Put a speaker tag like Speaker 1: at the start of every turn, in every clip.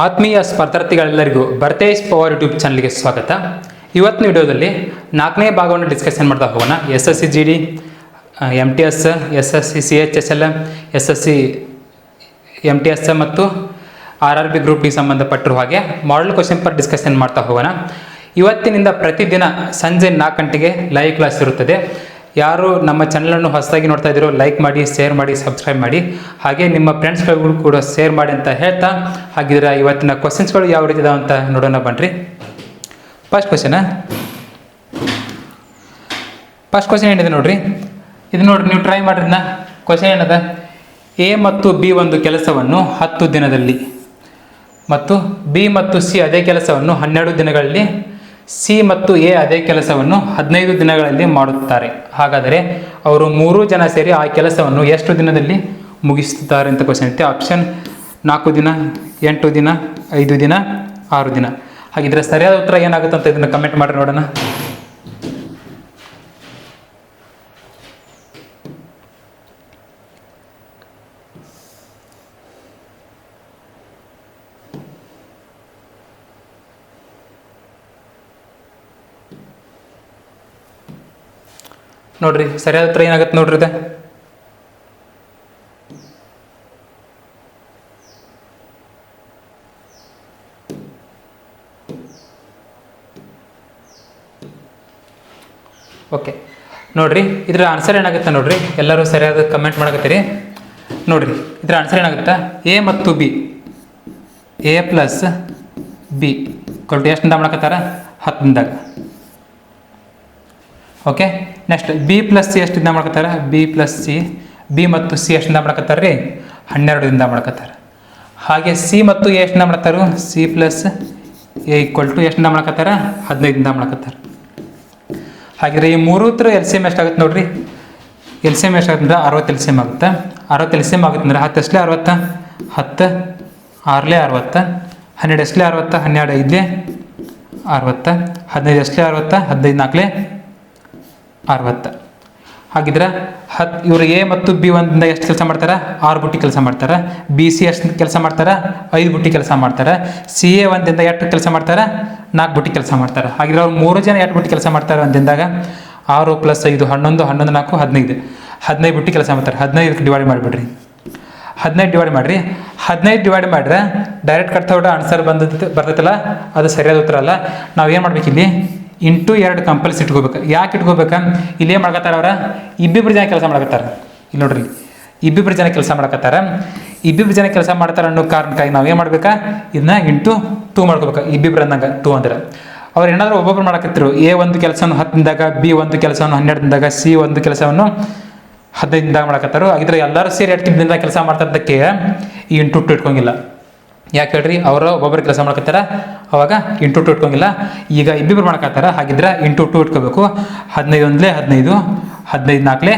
Speaker 1: ಆತ್ಮೀಯ ಸ್ಪರ್ಧಾರ್ಥಿಗಳೆಲ್ಲರಿಗೂ ಬರ್ತೇಜ್ power YouTube ಚಾನಲ್ಗೆ ಸ್ವಾಗತ. ಇವತ್ತಿನ ವಿಡಿಯೋದಲ್ಲಿ 4ನೇ ಭಾಗವನ್ನು ಡಿಸ್ಕಷನ್ ಮಾಡ್ತಾ ಹೋಗೋಣ. SSC GD, MTS, SSC CHSL, SSC MTS ಮತ್ತು RRB ಗ್ರೂಪ್ಗೆ ಸಂಬಂಧಪಟ್ಟಿರುವ ಹಾಗೆ ಮಾಡೆಲ್ ಕ್ವಶನ್ ಪರ್ ಡಿಸ್ಕಷನ್ ಮಾಡ್ತಾ ಹೋಗೋಣ. ಇವತ್ತಿನಿಂದ ಪ್ರತಿದಿನ ಸಂಜೆ 4 ಗಂಟೆಗೆ ಲೈವ್ ಕ್ಲಾಸ್ ಇರುತ್ತದೆ. ಯಾರು ನಮ್ಮ ಚಾನಲನ್ನು ಹೊಸದಾಗಿ ನೋಡ್ತಾ ಇದ್ದೀರೋ ಲೈಕ್ ಮಾಡಿ, ಶೇರ್ ಮಾಡಿ, ಸಬ್ಸ್ಕ್ರೈಬ್ ಮಾಡಿ, ಹಾಗೆ ನಿಮ್ಮ ಫ್ರೆಂಡ್ಸ್ಗಳಿಗೂ ಕೂಡ ಶೇರ್ ಮಾಡಿ ಅಂತ ಹೇಳ್ತಾ, ಹಾಗಿದ್ರೆ ಇವತ್ತಿನ ಕ್ವಶನ್ಸ್ಗಳು ಯಾವ ರೀತಿ ಇದಾವೆ ಅಂತ ನೋಡೋಣ ಬನ್ನಿರಿ. ಫಸ್ಟ್ ಕ್ವಶನ್ ಏನಿದೆ ನೋಡ್ರಿ, ಇದು ನೋಡ್ರಿ, ನೀವು ಟ್ರೈ ಮಾಡ್ರಿ. ಕ್ವಶನ್ ಏನದ, A ಮತ್ತು B ಒಂದು ಕೆಲಸವನ್ನು 10 ದಿನದಲ್ಲಿ ಮತ್ತು B ಮತ್ತು C ಅದೇ ಕೆಲಸವನ್ನು 12 ದಿನಗಳಲ್ಲಿ, C ಮತ್ತು A ಅದೇ ಕೆಲಸವನ್ನು 15 ದಿನಗಳಲ್ಲಿ ಮಾಡುತ್ತಾರೆ. ಹಾಗಾದರೆ ಅವರು 3 ಜನ ಸೇರಿ ಆ ಕೆಲಸವನ್ನು ಎಷ್ಟು ದಿನದಲ್ಲಿ ಮುಗಿಸುತ್ತಾರೆ ಅಂತ ಕ್ವಶನ್ ಐತೆ. ಆಪ್ಷನ್ 4 ದಿನ, 8 ದಿನ, 5 ದಿನ, 6 ದಿನ. ಹಾಗಿದ್ರೆ ಸರಿಯಾದ ಉತ್ತರ ಏನಾಗುತ್ತೆ ಅಂತ ಇದನ್ನು ಕಮೆಂಟ್ ಮಾಡಿ ನೋಡೋಣ. ನೋಡ್ರಿ, ಸರಿಯಾದ ಉತ್ತರ ಏನಾಗುತ್ತೆ ನೋಡ್ರಿ. ಇದು ಓಕೆ ನೋಡ್ರಿ, ಇದರ ಆನ್ಸರ್ ಏನಾಗುತ್ತೆ ನೋಡ್ರಿ. ಎಲ್ಲರೂ ಸರಿಯಾದ ಕಮೆಂಟ್ ಮಾಡಕತ್ತೀರಿ. ನೋಡ್ರಿ, ಇದರ ಆನ್ಸರ್ ಏನಾಗುತ್ತೆ, A ಮತ್ತು B, A ಪ್ಲಸ್ B ಕೊಟ್ಟು ಎಷ್ಟಿಂದ ಮಾಡಕತ್ತಾರ, 10 ದಿನದಾಗ. Okay, next B plus C ಎಷ್ಟಿಂದ ಮಾಡ್ಕತ್ತಾರೆ, B plus C, B ಮತ್ತು C ಎಷ್ಟಿಂದ ಮಾಡ್ಕತ್ತಾರೆ ರೀ, 12 ದಿನದಿಂದ ಮಾಡ್ಕತ್ತಾರೆ. ಹಾಗೆ C ಮತ್ತು A ಎಷ್ಟಿಂದ ಮಾಡ್ತಾರೆ, C plus A equal to ಎಷ್ಟಿಂದ ಮಾಡ್ಕತ್ತಾರೆ, 15 ದಿನದಿಂದ ಮಾಡ್ಕತ್ತಾರೆ. ಹಾಗಿದ್ರೆ ಈ 3 ಉತ್ತರ LCM ಎಷ್ಟಾಗುತ್ತೆ ನೋಡ್ರಿ. LCM ಎಷ್ಟಾಗುತ್ತೆ ಅಂದ್ರೆ 60 LCM ಆಗುತ್ತೆ. 60 LCM ಆಗುತ್ತೆ ಅಂದರೆ 10 ಎಷ್ಟಲೇ 60, 10 6ಲೇ 60, 12 ಎಷ್ಟಲೇ 60, 12 5ಲೇ 60, 15 ಎಷ್ಟಲೇ 60, 15 4ಲೇ 60. ಹಾಗಿದ್ರೆ ಇವರು A ಮತ್ತು B ಒಂದಿಂದ ಎಷ್ಟು ಕೆಲಸ ಮಾಡ್ತಾರೆ, 6 ಬುಟ್ಟಿ ಕೆಲಸ ಮಾಡ್ತಾರೆ. B C ಎಷ್ಟು ಕೆಲಸ ಮಾಡ್ತಾರೆ, 5 ಬುಟ್ಟಿ ಕೆಲಸ ಮಾಡ್ತಾರೆ. C A ಒಂದಿಂದ ಎಷ್ಟು ಕೆಲಸ ಮಾಡ್ತಾರೆ, 4 ಬುಟ್ಟಿ ಕೆಲಸ ಮಾಡ್ತಾರೆ. ಹಾಗಿದ್ರೆ ಅವ್ರು 3 ಜನ 8 ಬುಟ್ಟಿ ಕೆಲಸ ಮಾಡ್ತಾರೆ. ಒಂದಿಂದಾಗ 6 + 5 11, 11 4 15, 15 ಬುಟ್ಟಿ ಕೆಲಸ ಮಾಡ್ತಾರೆ. 15 ಡಿವೈಡ್ ಮಾಡಿಬಿಡ್ರಿ, 15 ಡಿವೈಡ್ ಮಾಡಿರಿ. 15 ಡಿವೈಡ್ ಮಾಡಿದ್ರೆ ಡೈರೆಕ್ಟ್ ಕಟ್ತಾ ಹೊಡ ಆನ್ಸರ್ ಬರ್ತೈತಲ್ಲ, ಅದು ಸರಿಯಾದ ಉತ್ತರ ಅಲ್ಲ. ನಾವು ಏನು ಮಾಡ್ಬೇಕು, ಇಲ್ಲಿ ಇಂಟು 2 ಕಂಪಲ್ಸ್ ಇಟ್ಕೋಬೇಕು. ಯಾಕೆ ಇಟ್ಕೋಬೇಕು, ಇಲ್ಲೇ ಮಾಡ್ಕತ್ತಾರ ಅವ್ರ ಇಬ್ಬಿಬ್ರು ಜನ ಕೆಲಸ ಮಾಡಕತ್ತಾರೆ. ಇಲ್ಲಿ ನೋಡ್ರಿ, ಇಬ್ಬಿಬ್ರು ಜನ ಕೆಲಸ ಮಾಡಕತ್ತಾರ. ಇಬ್ಬಿಬ್ರು ಜನ ಕೆಲಸ ಮಾಡ್ತಾರೆ ಅನ್ನೋ ಕಾರಣಕ್ಕಾಗಿ ನಾವು ಏನು ಮಾಡ್ಬೇಕಾ, ಇದನ್ನ ಇಂಟು 2 ಮಾಡ್ಕೋಬೇಕು. ಇಬ್ಬಿಬ್ರು ಅಂದಂಗೆ 2 ಅಂದ್ರೆ ಅವ್ರು ಏನಾದರೂ ಒಬ್ಬೊಬ್ರು ಮಾಡಕತ್ತಿರು. A ಒಂದು ಕೆಲಸವನ್ನು 10 ದಿನದಾಗ, B ಒಂದು ಕೆಲಸವನ್ನು 12 ದಿನದಾಗ, C ಒಂದು ಕೆಲಸವನ್ನು 15 ದಿನದಾಗ ಮಾಡಕತ್ತಾರು. ಹಾಗಿದ್ರೆ ಎಲ್ಲರೂ ಸೇರಿ 8 ದಿನದಿಂದ ಕೆಲಸ ಮಾಡ್ತದ್ದಕ್ಕೆ ಈ ಇಂಟು 2 ಇಟ್ಕೊಂಗಿಲ್ಲ. ಯಾಕೆ ಹೇಳ್ರಿ, ಅವರು ಒಬ್ಬೊಬ್ಬರು ಕೆಲಸ ಮಾಡ್ಕತ್ತಾರ, ಅವಾಗ ಇಂಟು 2 ಇಟ್ಕೊಂಗಿಲ್ಲ. ಈಗ ಇಬ್ಬಿಬ್ರು ಮಾಡ್ಕತ್ತಾರ, ಹಾಗಿದ್ರೆ ಇಂಟು 2 ಇಟ್ಕೋಬೇಕು. 15 ಒಂದಲೇ 15, 15 4ಲೇ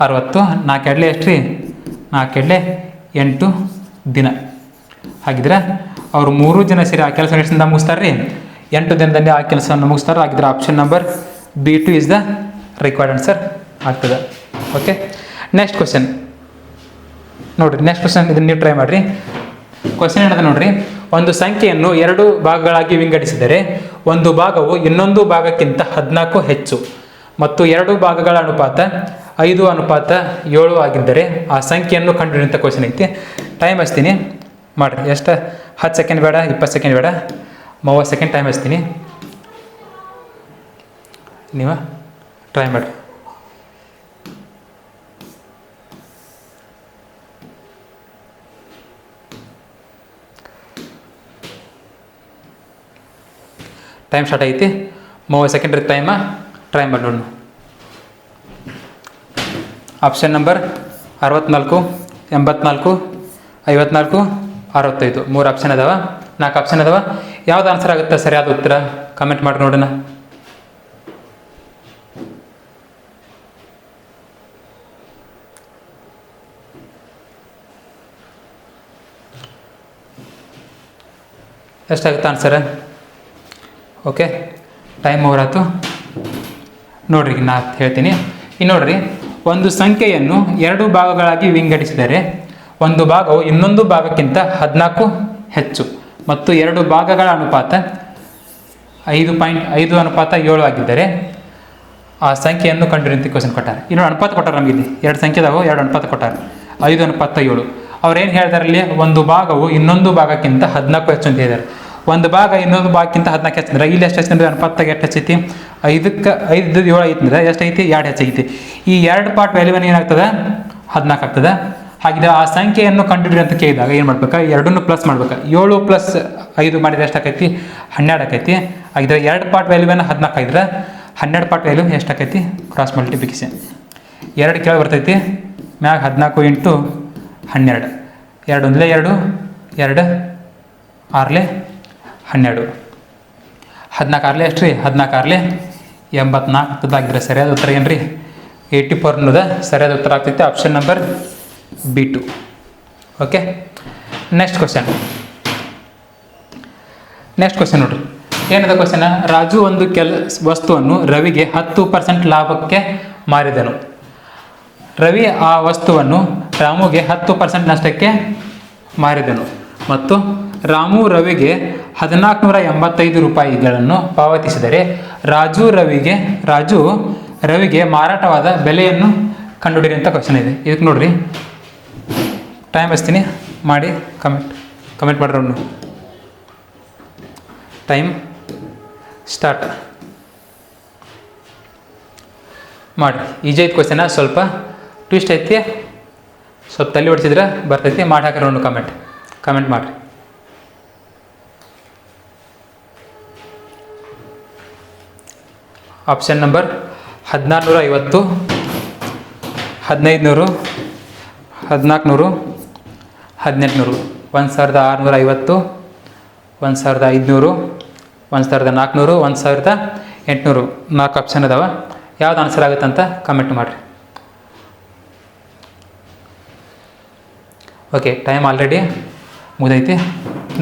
Speaker 1: 60, 4 2ಲೇ ಎಷ್ಟು ರೀ, 4 2ಲೇ 8 ದಿನ. ಹಾಗಿದ್ರೆ ಅವರು 3 ಜನ ಸೇರಿ ಆ ಕೆಲಸ ಎಷ್ಟಿಂದ ಮುಗಿಸ್ತಾರೆ ರೀ, 8 ದಿನದಲ್ಲಿ ಆ ಕೆಲಸವನ್ನು ಮುಗಿಸ್ತಾರೆ. ಹಾಗಿದ್ರೆ option number B2 is the required answer ಆಗ್ತದೆ. ಓಕೆ, ನೆಕ್ಸ್ಟ್ ಕ್ವಶನ್ ನೋಡಿರಿ. ನೆಕ್ಸ್ಟ್ ಕ್ವಶನ್ ಇದನ್ನು ನೀವು ಟ್ರೈ ಮಾಡಿರಿ. ಕ್ವಶನ್ ಏನದ ನೋಡ್ರಿ, ಒಂದು ಸಂಖ್ಯೆಯನ್ನು 2 ಭಾಗಗಳಾಗಿ ವಿಂಗಡಿಸಿದರೆ ಒಂದು ಭಾಗವು ಇನ್ನೊಂದು ಭಾಗಕ್ಕಿಂತ 14 ಹೆಚ್ಚು ಮತ್ತು 2 ಭಾಗಗಳ ಅನುಪಾತ 5:7 ಆಗಿದ್ದರೆ ಆ ಸಂಖ್ಯೆಯನ್ನು ಕಂಡುಹಿಡಿಯುವಂಥ ಕ್ವಶನ್ ಐತಿ. ಟೈಮ್ ಹಚ್ತೀನಿ ಮಾಡಿರಿ. ಎಷ್ಟು, 10 ಸೆಕೆಂಡ್ ಬೇಡ, 20 ಸೆಕೆಂಡ್ ಬೇಡ, 30 ಸೆಕೆಂಡ್ ಟೈಮ್ ಹಚ್ತೀನಿ. ನೀವು ಟ್ರೈ ಮಾಡಿರಿ. ಟೈಮ್ ಸ್ಟಾರ್ಟ್ ಐತಿ, 30 ಸೆಕೆಂಡ್ ಟೈಮ. ಟ್ರೈ ಮಾಡಿ ನೋಡೋಣ. ಆಪ್ಷನ್ ನಂಬರ್ 64, 84, 54, 65, 3 ಆಪ್ಷನ್ ಅದಾವ, 4 ಆಪ್ಷನ್ ಅದಾವ. ಯಾವ್ದು ಆನ್ಸರ್ ಆಗುತ್ತೆ ಸರಿಯಾದ ಉತ್ತರ ಕಮೆಂಟ್ ಮಾಡಿ ನೋಡೋಣ. ಎಷ್ಟಾಗುತ್ತೆ ಆನ್ಸರ್? ಓಕೆ, ಟೈಮ್ ಓವರ್ ಆಯ್ತು. ನೋಡ್ರಿ, ನಾ ಹೇಳ್ತೀನಿ. ಇನ್ನು ನೋಡ್ರಿ, ಒಂದು ಸಂಖ್ಯೆಯನ್ನು 2 ಭಾಗಗಳಾಗಿ ವಿಂಗಡಿಸಿದರೆ ಒಂದು ಭಾಗವು ಇನ್ನೊಂದು ಭಾಗಕ್ಕಿಂತ 14 ಹೆಚ್ಚು ಮತ್ತು 2 ಭಾಗಗಳ ಅನುಪಾತ 5.5:7 ಆಗಿದ್ದರೆ ಆ ಸಂಖ್ಯೆಯನ್ನು ಕಂಡುಹಿಡಿಯುವಂತೆ ಕ್ವಶನ್ ಕೊಟ್ಟಾರೆ. ಇನ್ನೊಂದು ಅನುಪಾತ ಕೊಟ್ಟಾರೆ ನಮಗೆ ಇಲ್ಲಿ 2 ಸಂಖ್ಯೆದಾಗೂ 2 ಅನುಪಾತ ಕೊಟ್ಟಾರೆ 5:7. ಅವ್ರೇನು ಹೇಳ್ತಾರೆ ಇಲ್ಲಿ, ಒಂದು ಭಾಗವು ಇನ್ನೊಂದು ಭಾಗಕ್ಕಿಂತ 14 ಹೆಚ್ಚು ಅಂತ ಹೇಳಿದ್ದಾರೆ. ಒಂದು ಭಾಗ ಇನ್ನೊಂದು ಭಾಗಕ್ಕಿಂತ 14 ಹೆಚ್ಚಂದ್ರೆ ಇಲ್ಲಿ ಎಷ್ಟು ಹೆಚ್ಚಂದ್ರೆ ಅನುಪಾತದಾಗ ಎಷ್ಟು ಹೆಚ್ಚೈತಿ, 5ಕ್ಕೆ 5 7 ಐತಂದ್ರೆ ಎಷ್ಟೈತಿ 2 ಹೆಚ್ಚೈತಿ. ಈ 2 ಪಾರ್ಟ್ ವ್ಯಾಲ್ಯೂವನ್ನು ಏನಾಗ್ತದೆ 14 ಆಗ್ತದೆ. ಹಾಗಿದ್ರೆ ಆ ಸಂಖ್ಯೆಯನ್ನು ಕಂಡುಹಿಡಿದು ಅಂತ ಕೇಳಿದಾಗ ಏನು ಮಾಡ್ಬೇಕು, ಎರಡನ್ನು ಪ್ಲಸ್ ಮಾಡ್ಬೇಕು. 7 + 5 ಮಾಡಿದ್ರೆ ಎಷ್ಟಾಕೈತಿ 12 ಆಕೈತಿ. ಹಾಗಿದ್ರೆ 2 ಪಾರ್ಟ್ ವ್ಯಾಲ್ಯೂವನ್ನು 14 ಆಗಿದ್ರೆ 12 ಪಾರ್ಟ್ ವ್ಯಾಲ್ಯೂ ಎಷ್ಟಾಕೈತಿ, ಕ್ರಾಸ್ ಮಲ್ಟಿಪ್ಲಿಕೇಶನ್ 2 ಕೆಳಗೆ ಬರ್ತೈತಿ, ಮ್ಯಾಗ 14 × 12, 2 1 2, 2 6 12, 14 ಎಷ್ಟು ರೀ, 14 84 ಆಗಿದ್ರೆ ಸರಿಯಾದ ಉತ್ತರ ಏನು ರೀ 84 ಅನ್ನೋದು ಸರಿಯಾದ ಉತ್ತರ ಆಗ್ತೈತೆ. Option number B2. Okay, next question ನೋಡ್ರಿ. ಏನದ ಕ್ವಶನ್, ರಾಜು ಒಂದು ವಸ್ತುವನ್ನು ರವಿಗೆ 10% ಲಾಭಕ್ಕೆ ಮಾರಿದನು. ರವಿ ಆ ವಸ್ತುವನ್ನು ರಾಮುಗೆ 10% ನಷ್ಟಕ್ಕೆ ಮಾರಿದನು ಮತ್ತು ರಾಮು ರವಿಗೆ 1485 ರೂಪಾಯಿಗಳನ್ನು ಪಾವತಿಸಿದರೆ ರಾಜು ರವಿಗೆ ಮಾರಾಟವಾದ ಬೆಲೆಯನ್ನು ಕಂಡುಹಿಡಿರಿ ಅಂತ ಕ್ವಶನ್ ಇದೆ. ಇದಕ್ಕೆ ನೋಡ್ರಿ, ಟೈಮ್ ಹಚ್ತೀನಿ, ಮಾಡಿ ಕಮೆಂಟ್ ಮಾಡ್ರಿ. ಅವನು ಟೈಮ್ ಸ್ಟಾರ್ಟ್ ಮಾಡಿರಿ. ಈಜಿ ಐತೆ ಕ್ವಶನ, ಸ್ವಲ್ಪ ಟ್ವಿಸ್ಟ್ ಐತಿ, ಸ್ವಲ್ಪ ತಲೆ ಹೊಡಿಸಿದ್ರೆ ಬರ್ತೈತಿ. ಮಾಡಿ ಹಾಕ್ರಿ ಅವನು ಕಮೆಂಟ್ ಮಾಡಿರಿ. Option number 1650, 1500, 1400, 1800, 1650, 1500, 1400, 1800. 4 ಆಪ್ಷನ್ ಅದಾವ. ಯಾವ್ದು ಆನ್ಸರ್ ಆಗುತ್ತೆ ಅಂತ ಕಮೆಂಟ್ ಮಾಡಿರಿ. ಓಕೆ, ಟೈಮ್ ಆಲ್ರೆಡಿ ಮುಗಿದೈತಿ.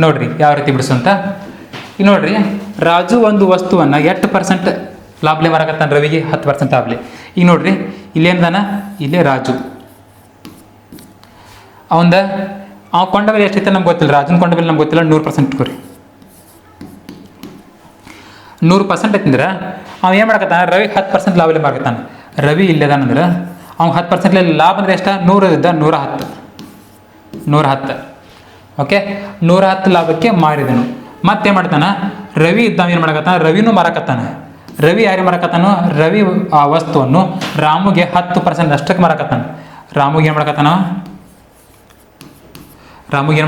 Speaker 1: ನೋಡಿರಿ ಯಾವ ರೀತಿ ಬಿಡಿಸು ಅಂತ. ಈಗ ನೋಡಿರಿ, ರಾಜು ಒಂದು ವಸ್ತುವನ್ನು 8% ಲಾಭಲೆ ಮಾರಾಕತ್ತಾನ, ರವಿಗೆ 10% ಲಾಭಲೆ. ಈಗ ನೋಡ್ರಿ, ಇಲ್ಲೇನ್ದಾನ, ಇಲ್ಲೇ ರಾಜು ಅವ ಕೊಂಡ ಬೆಲೆ ಎಷ್ಟೈತೆ ನಮ್ಗೆ ಗೊತ್ತಿಲ್ಲ. ರಾಜನ ಕೊಂಡ ಬೆಲೆ ನಮ್ಗೆ ಗೊತ್ತಿಲ್ಲ. 100% ಇಟ್ಕೊರಿ. 100% ಐತಂದ್ರೆ ಅವ ಏನು ಮಾಡಕತ್ತಾನ, ರವಿ 10% ಲಾಭಲೆ ಮಾರಾಕತ್ತಾನ. ರವಿ ಇಲ್ಲದಾನಂದ್ರೆ ಅವ್ನು 10% ಲಾಭ ಅಂದ್ರೆ ಎಷ್ಟು, 100 ಇದ್ದ 110. ಓಕೆ, 110 ಲಾಭಕ್ಕೆ ಮಾರಿದನು. ಮತ್ತೇನು ಮಾಡ್ತಾನ, ರವಿ ಇದ್ದ ಏನು ಮಾಡಕತ್ತಾನ, ರವಿನೂ ಮಾರಾಕತ್ತಾನ. ರವಿ ಯಾರಿಗೆ ಮಾರಾಕತ್ತಾನೋ, ರವಿ ಆ ವಸ್ತುವನ್ನು ರಾಮುಗೆ 10% ನಷ್ಟಕ್ಕೆ ಮಾರಾಕತ್ತಾನ. ರಾಮುಗೆ ಏನು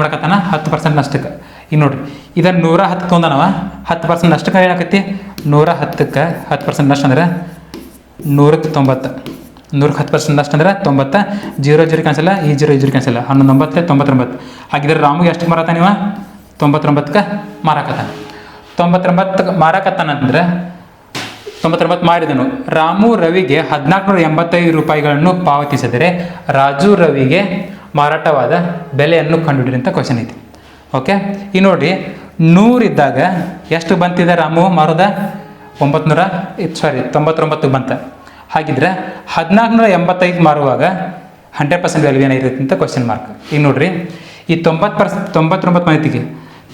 Speaker 1: ಮಾಡಕತ್ತಾನ, 10% ನಷ್ಟಕ್ಕೆ. ಈಗ ನೋಡ್ರಿ, ಇದನ್ನು 110 ತೊಗೊಂಡನವ, 10% ನಷ್ಟಕ್ಕೆ ಏನಾಕೈತಿ, 110ಕ್ಕೆ 10% ನಷ್ಟ ಅಂದ್ರೆ 100ಕ್ಕೆ 90. 100ಕ್ಕೆ 10% ನಷ್ಟ ಅಂದ್ರೆ 90. 0 0 ಕ್ಯಾನ್ಸಲ್, ಈ 0 ಕ್ಯಾನ್ಸಲ್, 19 99. ಹಾಗಿದ್ರೆ ರಾಮುಗೆ ಎಷ್ಟು ಮಾರಾಕತ್ತಾನ ಇವ, 99ಕ್ಕೆ ಮಾರಾಕತ್ತಾನ. 99ಕ್ಕೆ ಮಾರಾಕತ್ತಾನ ಅಂತಂದ್ರೆ 99 ಮಾರಿದನು. ರಾಮು ರವಿಗೆ 1485 ರೂಪಾಯಿಗಳನ್ನು ಪಾವತಿಸಿದರೆ ರಾಜು ರವಿಗೆ ಮಾರಾಟವಾದ ಬೆಲೆಯನ್ನು ಕಂಡುಹಿಡಿರಿ ಅಂತ ಕ್ವಶನ್ ಐತಿ. ಓಕೆ, ಈಗ ನೋಡ್ರಿ, 100 ಇದ್ದಾಗ ಎಷ್ಟು ಬಂತಿದೆ ರಾಮು ಮಾರೋದ, 99 ಬಂತ. ಹಾಗಿದ್ರೆ 1485 ಮಾರುವಾಗ 100% ವ್ಯಾಲ್ಯೂ ಏನಾಗಿರುತ್ತೆ ಅಂತ ಕ್ವಶನ್ ಮಾರ್ಕ್. ಈಗ ನೋಡ್ರಿ, ಈ 99 ಮಾಹಿತಿಗೆ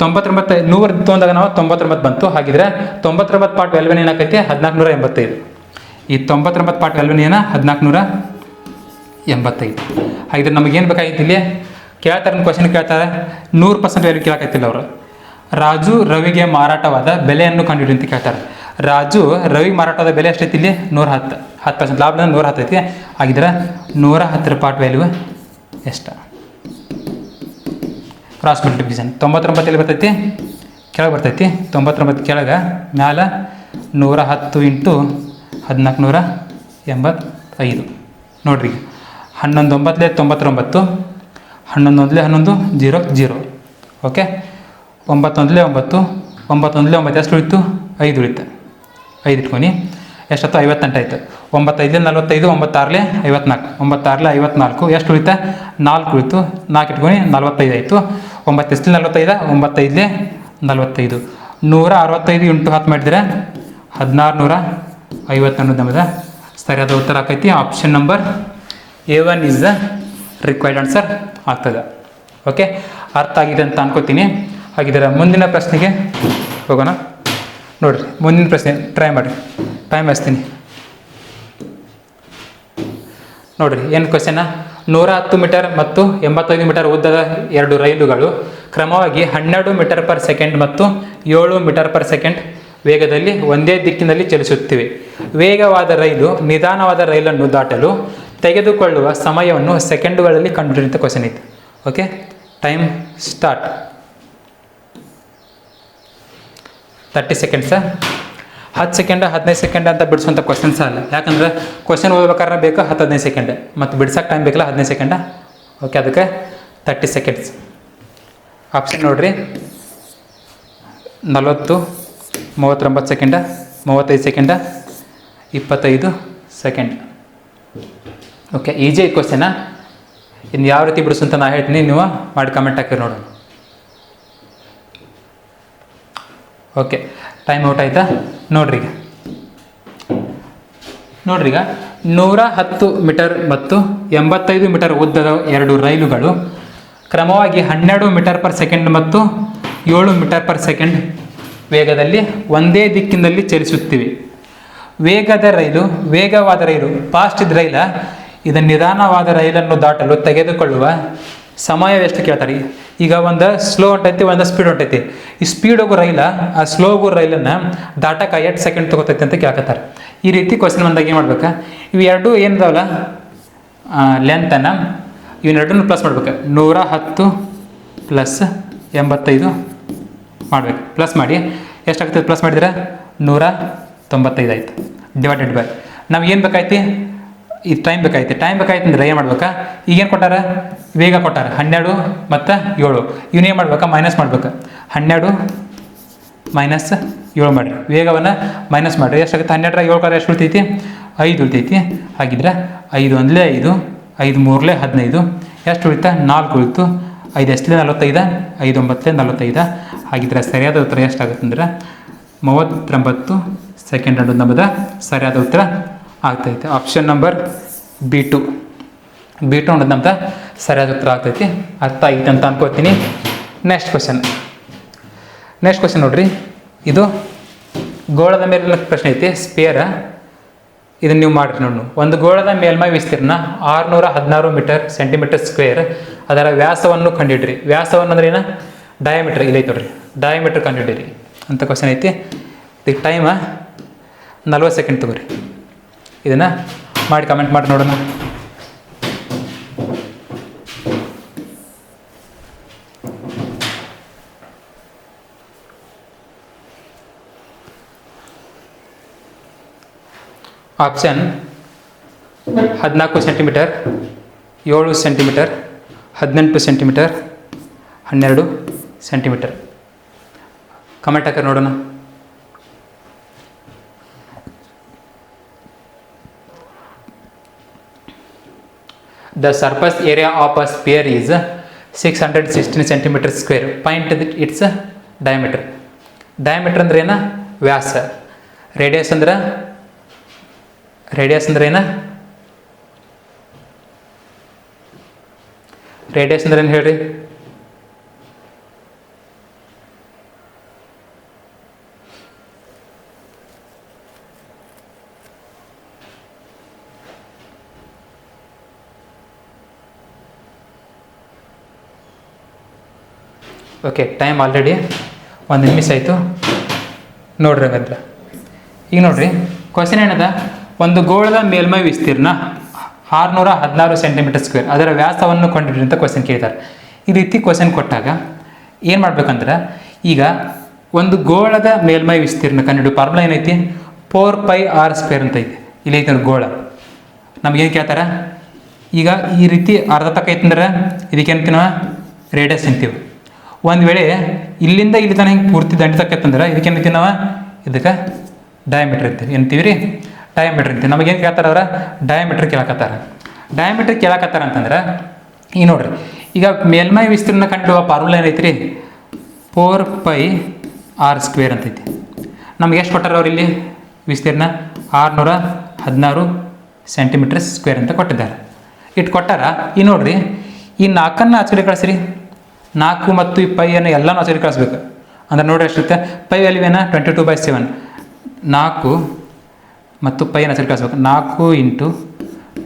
Speaker 1: 99 100 ತೊಗೊಂಡಾಗ ನಾವು 99 ಬಂತು. ಹಾಗಿದ್ರೆ 99 ಪಾರ್ಟ್ ವ್ಯಾಲ್ಯೂನ್ ಏನಾಕೈತಿ, 1485. ಈ 99 ಪಾರ್ಟ್ ವ್ಯಾಲ್ಯೂನ್ ಏನ 1485. ಹಾಗಿದ್ರೆ ನಮಗೇನು ಬೇಕಾಗಿತ್ತು, ಇಲ್ಲಿ ಕೇಳ್ತಾರೆ ಕ್ವಶನ್ ಕೇಳ್ತಾರೆ, 100% ವ್ಯಾಲ್ಯೂ ಕೇಳಾಕೈತಿಲ್ಲ ಅವರು. ರಾಜು ರವಿಗೆ ಮಾರಾಟವಾದ ಬೆಲೆಯನ್ನು ಕಂಡುಹಿಡಿ ಅಂತ ಕೇಳ್ತಾರೆ. ರಾಜು ರವಿ ಮಾರಾಟವಾದ ಬೆಲೆ ಎಷ್ಟೈತಿ, ಇಲ್ಲಿ 110. 10% ಲಾಭ 110 ಐತಿ. ಹಾಗಿದ್ರೆ 110 ಪಾರ್ಟ್ ವ್ಯಾಲ್ಯೂ ಎಷ್ಟು, ಕ್ರಾಸ್ ಮಲ್ಟಿಪ್ಲಿಕೇಶನ್. 99 ಎಲ್ಲಿ ಬರ್ತೈತಿ, ಕೆಳಗೆ ಬರ್ತೈತಿ. 99 ಕೆಳಗೆ, ಮ್ಯಾಲೆ 110 × 1485. ನೋಡ್ರಿ, 11 9 99, 11 1 11, 0 0. ಓಕೆ, 9 1 9, 9 1 9 ಎಷ್ಟು ಉಳಿತು, 5 ಉಳಿತು. 5 ಇಟ್ಕೊನಿ, ಎಷ್ಟತ್ತು 58 ಆಯಿತು. 9 5 45, 9 6 54, 9 6 54 ಎಷ್ಟು ಉಳಿತಾ, 4 ಉಳಿತು. 4 ಇಟ್ಕೊನಿ, 45 ಆಯಿತು. 9 ಎಷ್ಟು 45, 9 5 45. 165 × 10 ಮಾಡಿದರೆ 1650 ಅನ್ನೋದು ನಮ್ಮದು ಸರಿಯಾದ ಉತ್ತರ ಆಕೈತಿ. Option number A1 is the required answer ಆಗ್ತದೆ. ಓಕೆ, ಅರ್ಥ ಆಗಿದೆ ಅಂತ ಅನ್ಕೋತೀನಿ. ಹಾಗಿದ್ರೆ ಮುಂದಿನ ಪ್ರಶ್ನೆಗೆ ಹೋಗೋಣ. ನೋಡಿರಿ ಮುಂದಿನ ಪ್ರಶ್ನೆ ಟ್ರೈ ಮಾಡಿರಿ, ಟೈಮ್ ಹಚ್ತೀನಿ. ನೋಡಿರಿ ಏನು ಕ್ವಶನ, 110 ಮೀಟರ್ ಮತ್ತು 85 ಮೀಟರ್ ಉದ್ದದ 2 ರೈಲುಗಳು ಕ್ರಮವಾಗಿ 12 ಮೀಟರ್ ಪರ್ ಸೆಕೆಂಡ್ ಮತ್ತು 7 ಮೀಟರ್ ಪರ್ ಸೆಕೆಂಡ್ ವೇಗದಲ್ಲಿ ಒಂದೇ ದಿಕ್ಕಿನಲ್ಲಿ ಚಲಿಸುತ್ತಿವೆ. ವೇಗವಾದ ರೈಲು ನಿಧಾನವಾದ ರೈಲನ್ನು ದಾಟಲು ತೆಗೆದುಕೊಳ್ಳುವ ಸಮಯವನ್ನು ಸೆಕೆಂಡುಗಳಲ್ಲಿ ಕಂಡುಹಿಡಿಯುವಂಥ ಕ್ವಶನ್ ಇತ್ತು. Okay, time start. 30 seconds. 10 second 15 second ಅಂತ ಬಿಡಿಸುವಂಥ ಕ್ವಶನ್ಸ್ ಅಲ್ಲ, ಯಾಕಂದ್ರೆ ಕ್ವಶನ್ ಓದ್ಬೇಕಾದ್ರೆ ಬೇಕು 10-15 ಸೆಕೆಂಡ್, ಮತ್ತು ಬಿಡ್ಸಕ್ಕೆ ಟೈಮ್ ಬೇಕಲ್ಲ 15 ಸೆಕೆಂಡ. ಓಕೆ, ಅದಕ್ಕೆ 30 ಸೆಕೆಂಡ್ಸ್. ಆಪ್ಷನ್ ನೋಡಿರಿ, 40, 39 ಸೆಕೆಂಡ, 35 ಸೆಕೆಂಡ, 25 ಸೆಕೆಂಡ್. Okay, easy ಕ್ವಶನ. ಇನ್ನು ಯಾವ ರೀತಿ ಬಿಡಿಸು ಅಂತ ನಾನು ಹೇಳ್ತೀನಿ, ನೀವು ಮಾಡಿ ಕಮೆಂಟ್ ಹಾಕಿ ನೋಡೋಣ. ಓಕೆ, ಟೈಮ್ ಔಟ್ ಆಯಿತಾ? ನೋಡ್ರಿ ಈಗ 110 ಮೀಟರ್ ಮತ್ತು 85 ಮೀಟರ್ ಉದ್ದದ 2 ರೈಲುಗಳು ಕ್ರಮವಾಗಿ 12 ಮೀಟರ್ ಪರ್ ಸೆಕೆಂಡ್ ಮತ್ತು 7 ಮೀಟರ್ ಪರ್ ಸೆಕೆಂಡ್ ವೇಗದಲ್ಲಿ ಒಂದೇ ದಿಕ್ಕಿನಲ್ಲಿ ಚಲಿಸುತ್ತಿವೆ. ವೇಗವಾದ ರೈಲು ಫಾಸ್ಟ್ ಇದ್ದ ರೈಲ ಇದು ನಿಧಾನವಾದ ರೈಲನ್ನು ದಾಟಲು ತೆಗೆದುಕೊಳ್ಳುವ ಸಮಯ ಎಷ್ಟು ಕೇಳ್ತಾರೆ. ಈಗ ಒಂದು ಸ್ಲೋ ಹೊಂಟೈತಿ, ಒಂದು ಸ್ಪೀಡ್ ಹೊಂಟೈತಿ. ಈ ಸ್ಪೀಡ್ ಹೋಗೋ ರೈಲ ಆ ಸ್ಲೋ ಹೋಗೋ ರೈಲನ್ನು ದಾಟಕ್ಕೆ 8 ಸೆಕೆಂಡ್ ತೊಗೋತೈತಿ ಅಂತ ಕೇಳ್ಕತ್ತಾರೆ. ಈ ರೀತಿ ಕ್ವಶನ್ ಬಂದಾಗ ಏನು ಮಾಡ್ಬೇಕು, ಇವು ಎರಡು ಏನಿದಾವಲ್ಲ ಲೆಂತನ್ನು ಇವನ್ನೆರಡನ್ನು ಪ್ಲಸ್ ಮಾಡ್ಬೇಕು. 110 ಪ್ಲಸ್ 85 ಮಾಡ್ಬೇಕು. ಪ್ಲಸ್ ಮಾಡಿ ಎಷ್ಟಾಗ್ತದೆ, ಪ್ಲಸ್ ಮಾಡಿದ್ರೆ 195 ಆಯ್ತು. ಡಿವೈಡೆಡ್ ಬೈ ನಾವು ಏನು ಬೇಕಾಯ್ತಿ, ಈ ಟೈಮ್ ಬೇಕಾಯ್ತು ಅಂದ್ರೆ ಏನು ಮಾಡ್ಬೇಕಾ, ಈಗೇನು ಕೊಟ್ಟಾರ, ವೇಗ ಕೊಟ್ಟಾರ 12 ಮತ್ತು 7. ಇವನ್ನೇನು ಮಾಡ್ಬೇಕಾ, ಮೈನಸ್ ಮಾಡ್ಬೇಕು. 12 ಮೈನಸ್ 7 ಮಾಡಿರಿ, ವೇಗವನ್ನು ಮೈನಸ್ ಮಾಡಿರಿ. ಎಷ್ಟಾಗುತ್ತೆ, 12 7 ಎಷ್ಟು ಉಳಿತೈತಿ, 5 ಉಳಿತೈತಿ. ಹಾಗಿದ್ರೆ 5 1 5, 5 3 15, ಎಷ್ಟು ಉಳಿತಾ, 4 ಉಳಿತು. 5 ಎಷ್ಟು 45, 5 9 45. ಹಾಗಿದ್ರೆ ಸರಿಯಾದ ಉತ್ತರ ಎಷ್ಟಾಗುತ್ತೆ ಅಂದ್ರೆ 39 ಸೆಕೆಂಡ್ ಅನ್ನೋದು ನಮ್ಮದು ಸರಿಯಾದ ಉತ್ತರ ಆಗ್ತೈತೆ. ಆಪ್ಷನ್ ನಂಬರ್ B2 ಅನ್ನೋದು ನಮ್ದು ಸರಿಯಾದ ಉತ್ತರ ಆಗ್ತೈತಿ. ಅರ್ಥ ಆಗೈತೆ ಅಂತ ಅನ್ಕೋತೀನಿ. ನೆಕ್ಸ್ಟ್ ಕ್ವಶನ್ ನೋಡ್ರಿ, ಇದು ಗೋಳದ ಮೇಲಿನ ಪ್ರಶ್ನೆ ಐತಿ, ಸ್ಪೇರ. ಇದನ್ನು ನೀವು ಮಾಡಿರಿ ನೋಡಿ. ಒಂದು ಗೋಳದ ಮೇಲ್ಮೈ ವಿಸ್ತೀರ್ಣ 616 ಮೀಟರ್ ಸೆಂಟಿಮೀಟರ್ ಸ್ಕ್ವೇರ್, ಅದರ ವ್ಯಾಸವನ್ನು ಕಂಡುಹಿಡ್ರಿ. ವ್ಯಾಸವನ್ನು ಅಂದ್ರೆ ಏನು, ಡಯಾಮೀಟರ್. ಇಲ್ಲ ಐತೆ ನೋಡ್ರಿ, ಡಯಾಮೀಟರ್ ಕಂಡುಹಿಡಿರಿ ಅಂತ ಕ್ವಶನ್ ಐತಿ. ಇದಕ್ಕೆ ಟೈಮ 40 ಸೆಕೆಂಡ್ ತಗೋರಿ. ಇದನ್ನು ಮಾಡಿ ಕಮೆಂಟ್ ಮಾಡಿ ನೋಡೋಣ. Option 14 centimetre, 7 centimetre, 18 centimetre, 12 centimetre. Comment ಹಾಕಿ ನೋಡೋಣ. The surface area of a sphere is 616 centimeters square. Find its diameter. Diameter ಅಂದ್ರೆ ಏನ, ವ್ಯಾಸ. ರೇಡಿಯಸ್ ಅಂದ್ರೆ ಏನ, ರೇಡಿಯಸ್ ಅಂದ್ರೆ ಏನು ಹೇಳ್ರಿ. ಓಕೆ, ಟೈಮ್ ಆಲ್ರೆಡಿ 1 ನಿಮಿಷ ಆಯಿತು. ನೋಡ್ರಿ ಹಾಗಾದ್ರೆ ಈಗ ನೋಡ್ರಿ ಕ್ವಶನ್ ಏನದ, ಒಂದು ಗೋಳದ ಮೇಲ್ಮೈ ವಿಸ್ತೀರ್ಣ 616 ಸೆಂಟಿಮೀಟರ್ ಸ್ಕ್ವೇರ್, ಅದರ ವ್ಯಾಸವನ್ನು ಕಂಡುಹಿಡಿರಿ ಅಂತ ಕ್ವಶನ್ ಕೇಳ್ತಾರೆ. ಈ ರೀತಿ ಕ್ವಶನ್ ಕೊಟ್ಟಾಗ ಏನು ಮಾಡ್ಬೇಕಂದ್ರೆ, ಈಗ ಒಂದು ಗೋಳದ ಮೇಲ್ಮೈ ವಿಸ್ತೀರ್ಣ ಕಂಡುಹಿಡಿಯೋ ಫಾರ್ಮುಲಾ ಏನೈತಿ, 4πr² ಅಂತ ಐತಿ. ಇಲ್ಲಿ ಐತೆ ಗೋಳ. ನಮಗೇನು ಕೇಳ್ತಾರೆ, ಈಗ ಈ ರೀತಿ ಅರ್ಧ ತಕ್ಕ ಐತಂದ್ರೆ ಇದಕ್ಕೆ ಏನಂತೀವಿ ನಾವು, ರೇಡಿಯಸ್ ಅಂತೀವಿ. ಒಂದು ವೇಳೆ ಇಲ್ಲಿಂದ ಇಲ್ಲಿ ತನಕ ಹಿಂಗೆ ಪೂರ್ತಿ ದಂಡಿ ತಕ್ಕತ್ತಂದ್ರೆ ಇದಕ್ಕೆ ಏನಂತೀವಿ ನಾವು, ಇದಕ್ಕೆ ಡಯಾಮೀಟ್ರ್ ಅಂತೀವಿ. ಏನಂತೀವಿ ರೀ, ಡಯಾಮೀಟ್ರ್ ಅಂತೀವಿ. ನಮಗೇನು ಕೇಳ್ತಾರೆ ಅವ್ರ, ಡಯಾಮೀಟ್ರ್ ಕೇಳಕತ್ತಾರ ಅಂತಂದ್ರೆ ಈಗ ನೋಡ್ರಿ, ಈಗ ಮೇಲ್ಮೈ ವಿಸ್ತೀರ್ಣ ಕಂಡುಹಿಡಿಯುವ ಫಾರ್ಮುಲಾ ಏನೈತಿ ರೀ, 4πr² ಅಂತೈತಿ. ನಮ್ಗೆ ಎಷ್ಟು ಕೊಟ್ಟಾರ ಅವ್ರು ಇಲ್ಲಿ ವಿಸ್ತೀರ್ಣ, 616 ಸೆಂಟಿಮೀಟರ್ ಸ್ಕ್ವೇರ್ ಅಂತ ಕೊಟ್ಟಿದ್ದಾರೆ. ಇಟ್ಟು ಕೊಟ್ಟಾರ. ಈ ನೋಡ್ರಿ, ಈ 4 ಆಚೆ ಕಡೆ ಕಳಿಸ್ರಿ, 4 ಮತ್ತು ಈ ಪೈಯನ್ನು ಎಲ್ಲನೂ ಆಚೆಗೆ ಕಳಿಸ್ಬೇಕು. ಅಂದ್ರೆ ನೋಡಿ ಎಷ್ಟಿರುತ್ತೆ, ಪೈ ವ್ಯಾಲ್ಯೂ ಏನ 22/7. 4 ಮತ್ತು ಪೈಯನ್ನು ಆಚೆಗೆ ಕಳಿಸ್ಬೇಕು. 4 ಇಂಟು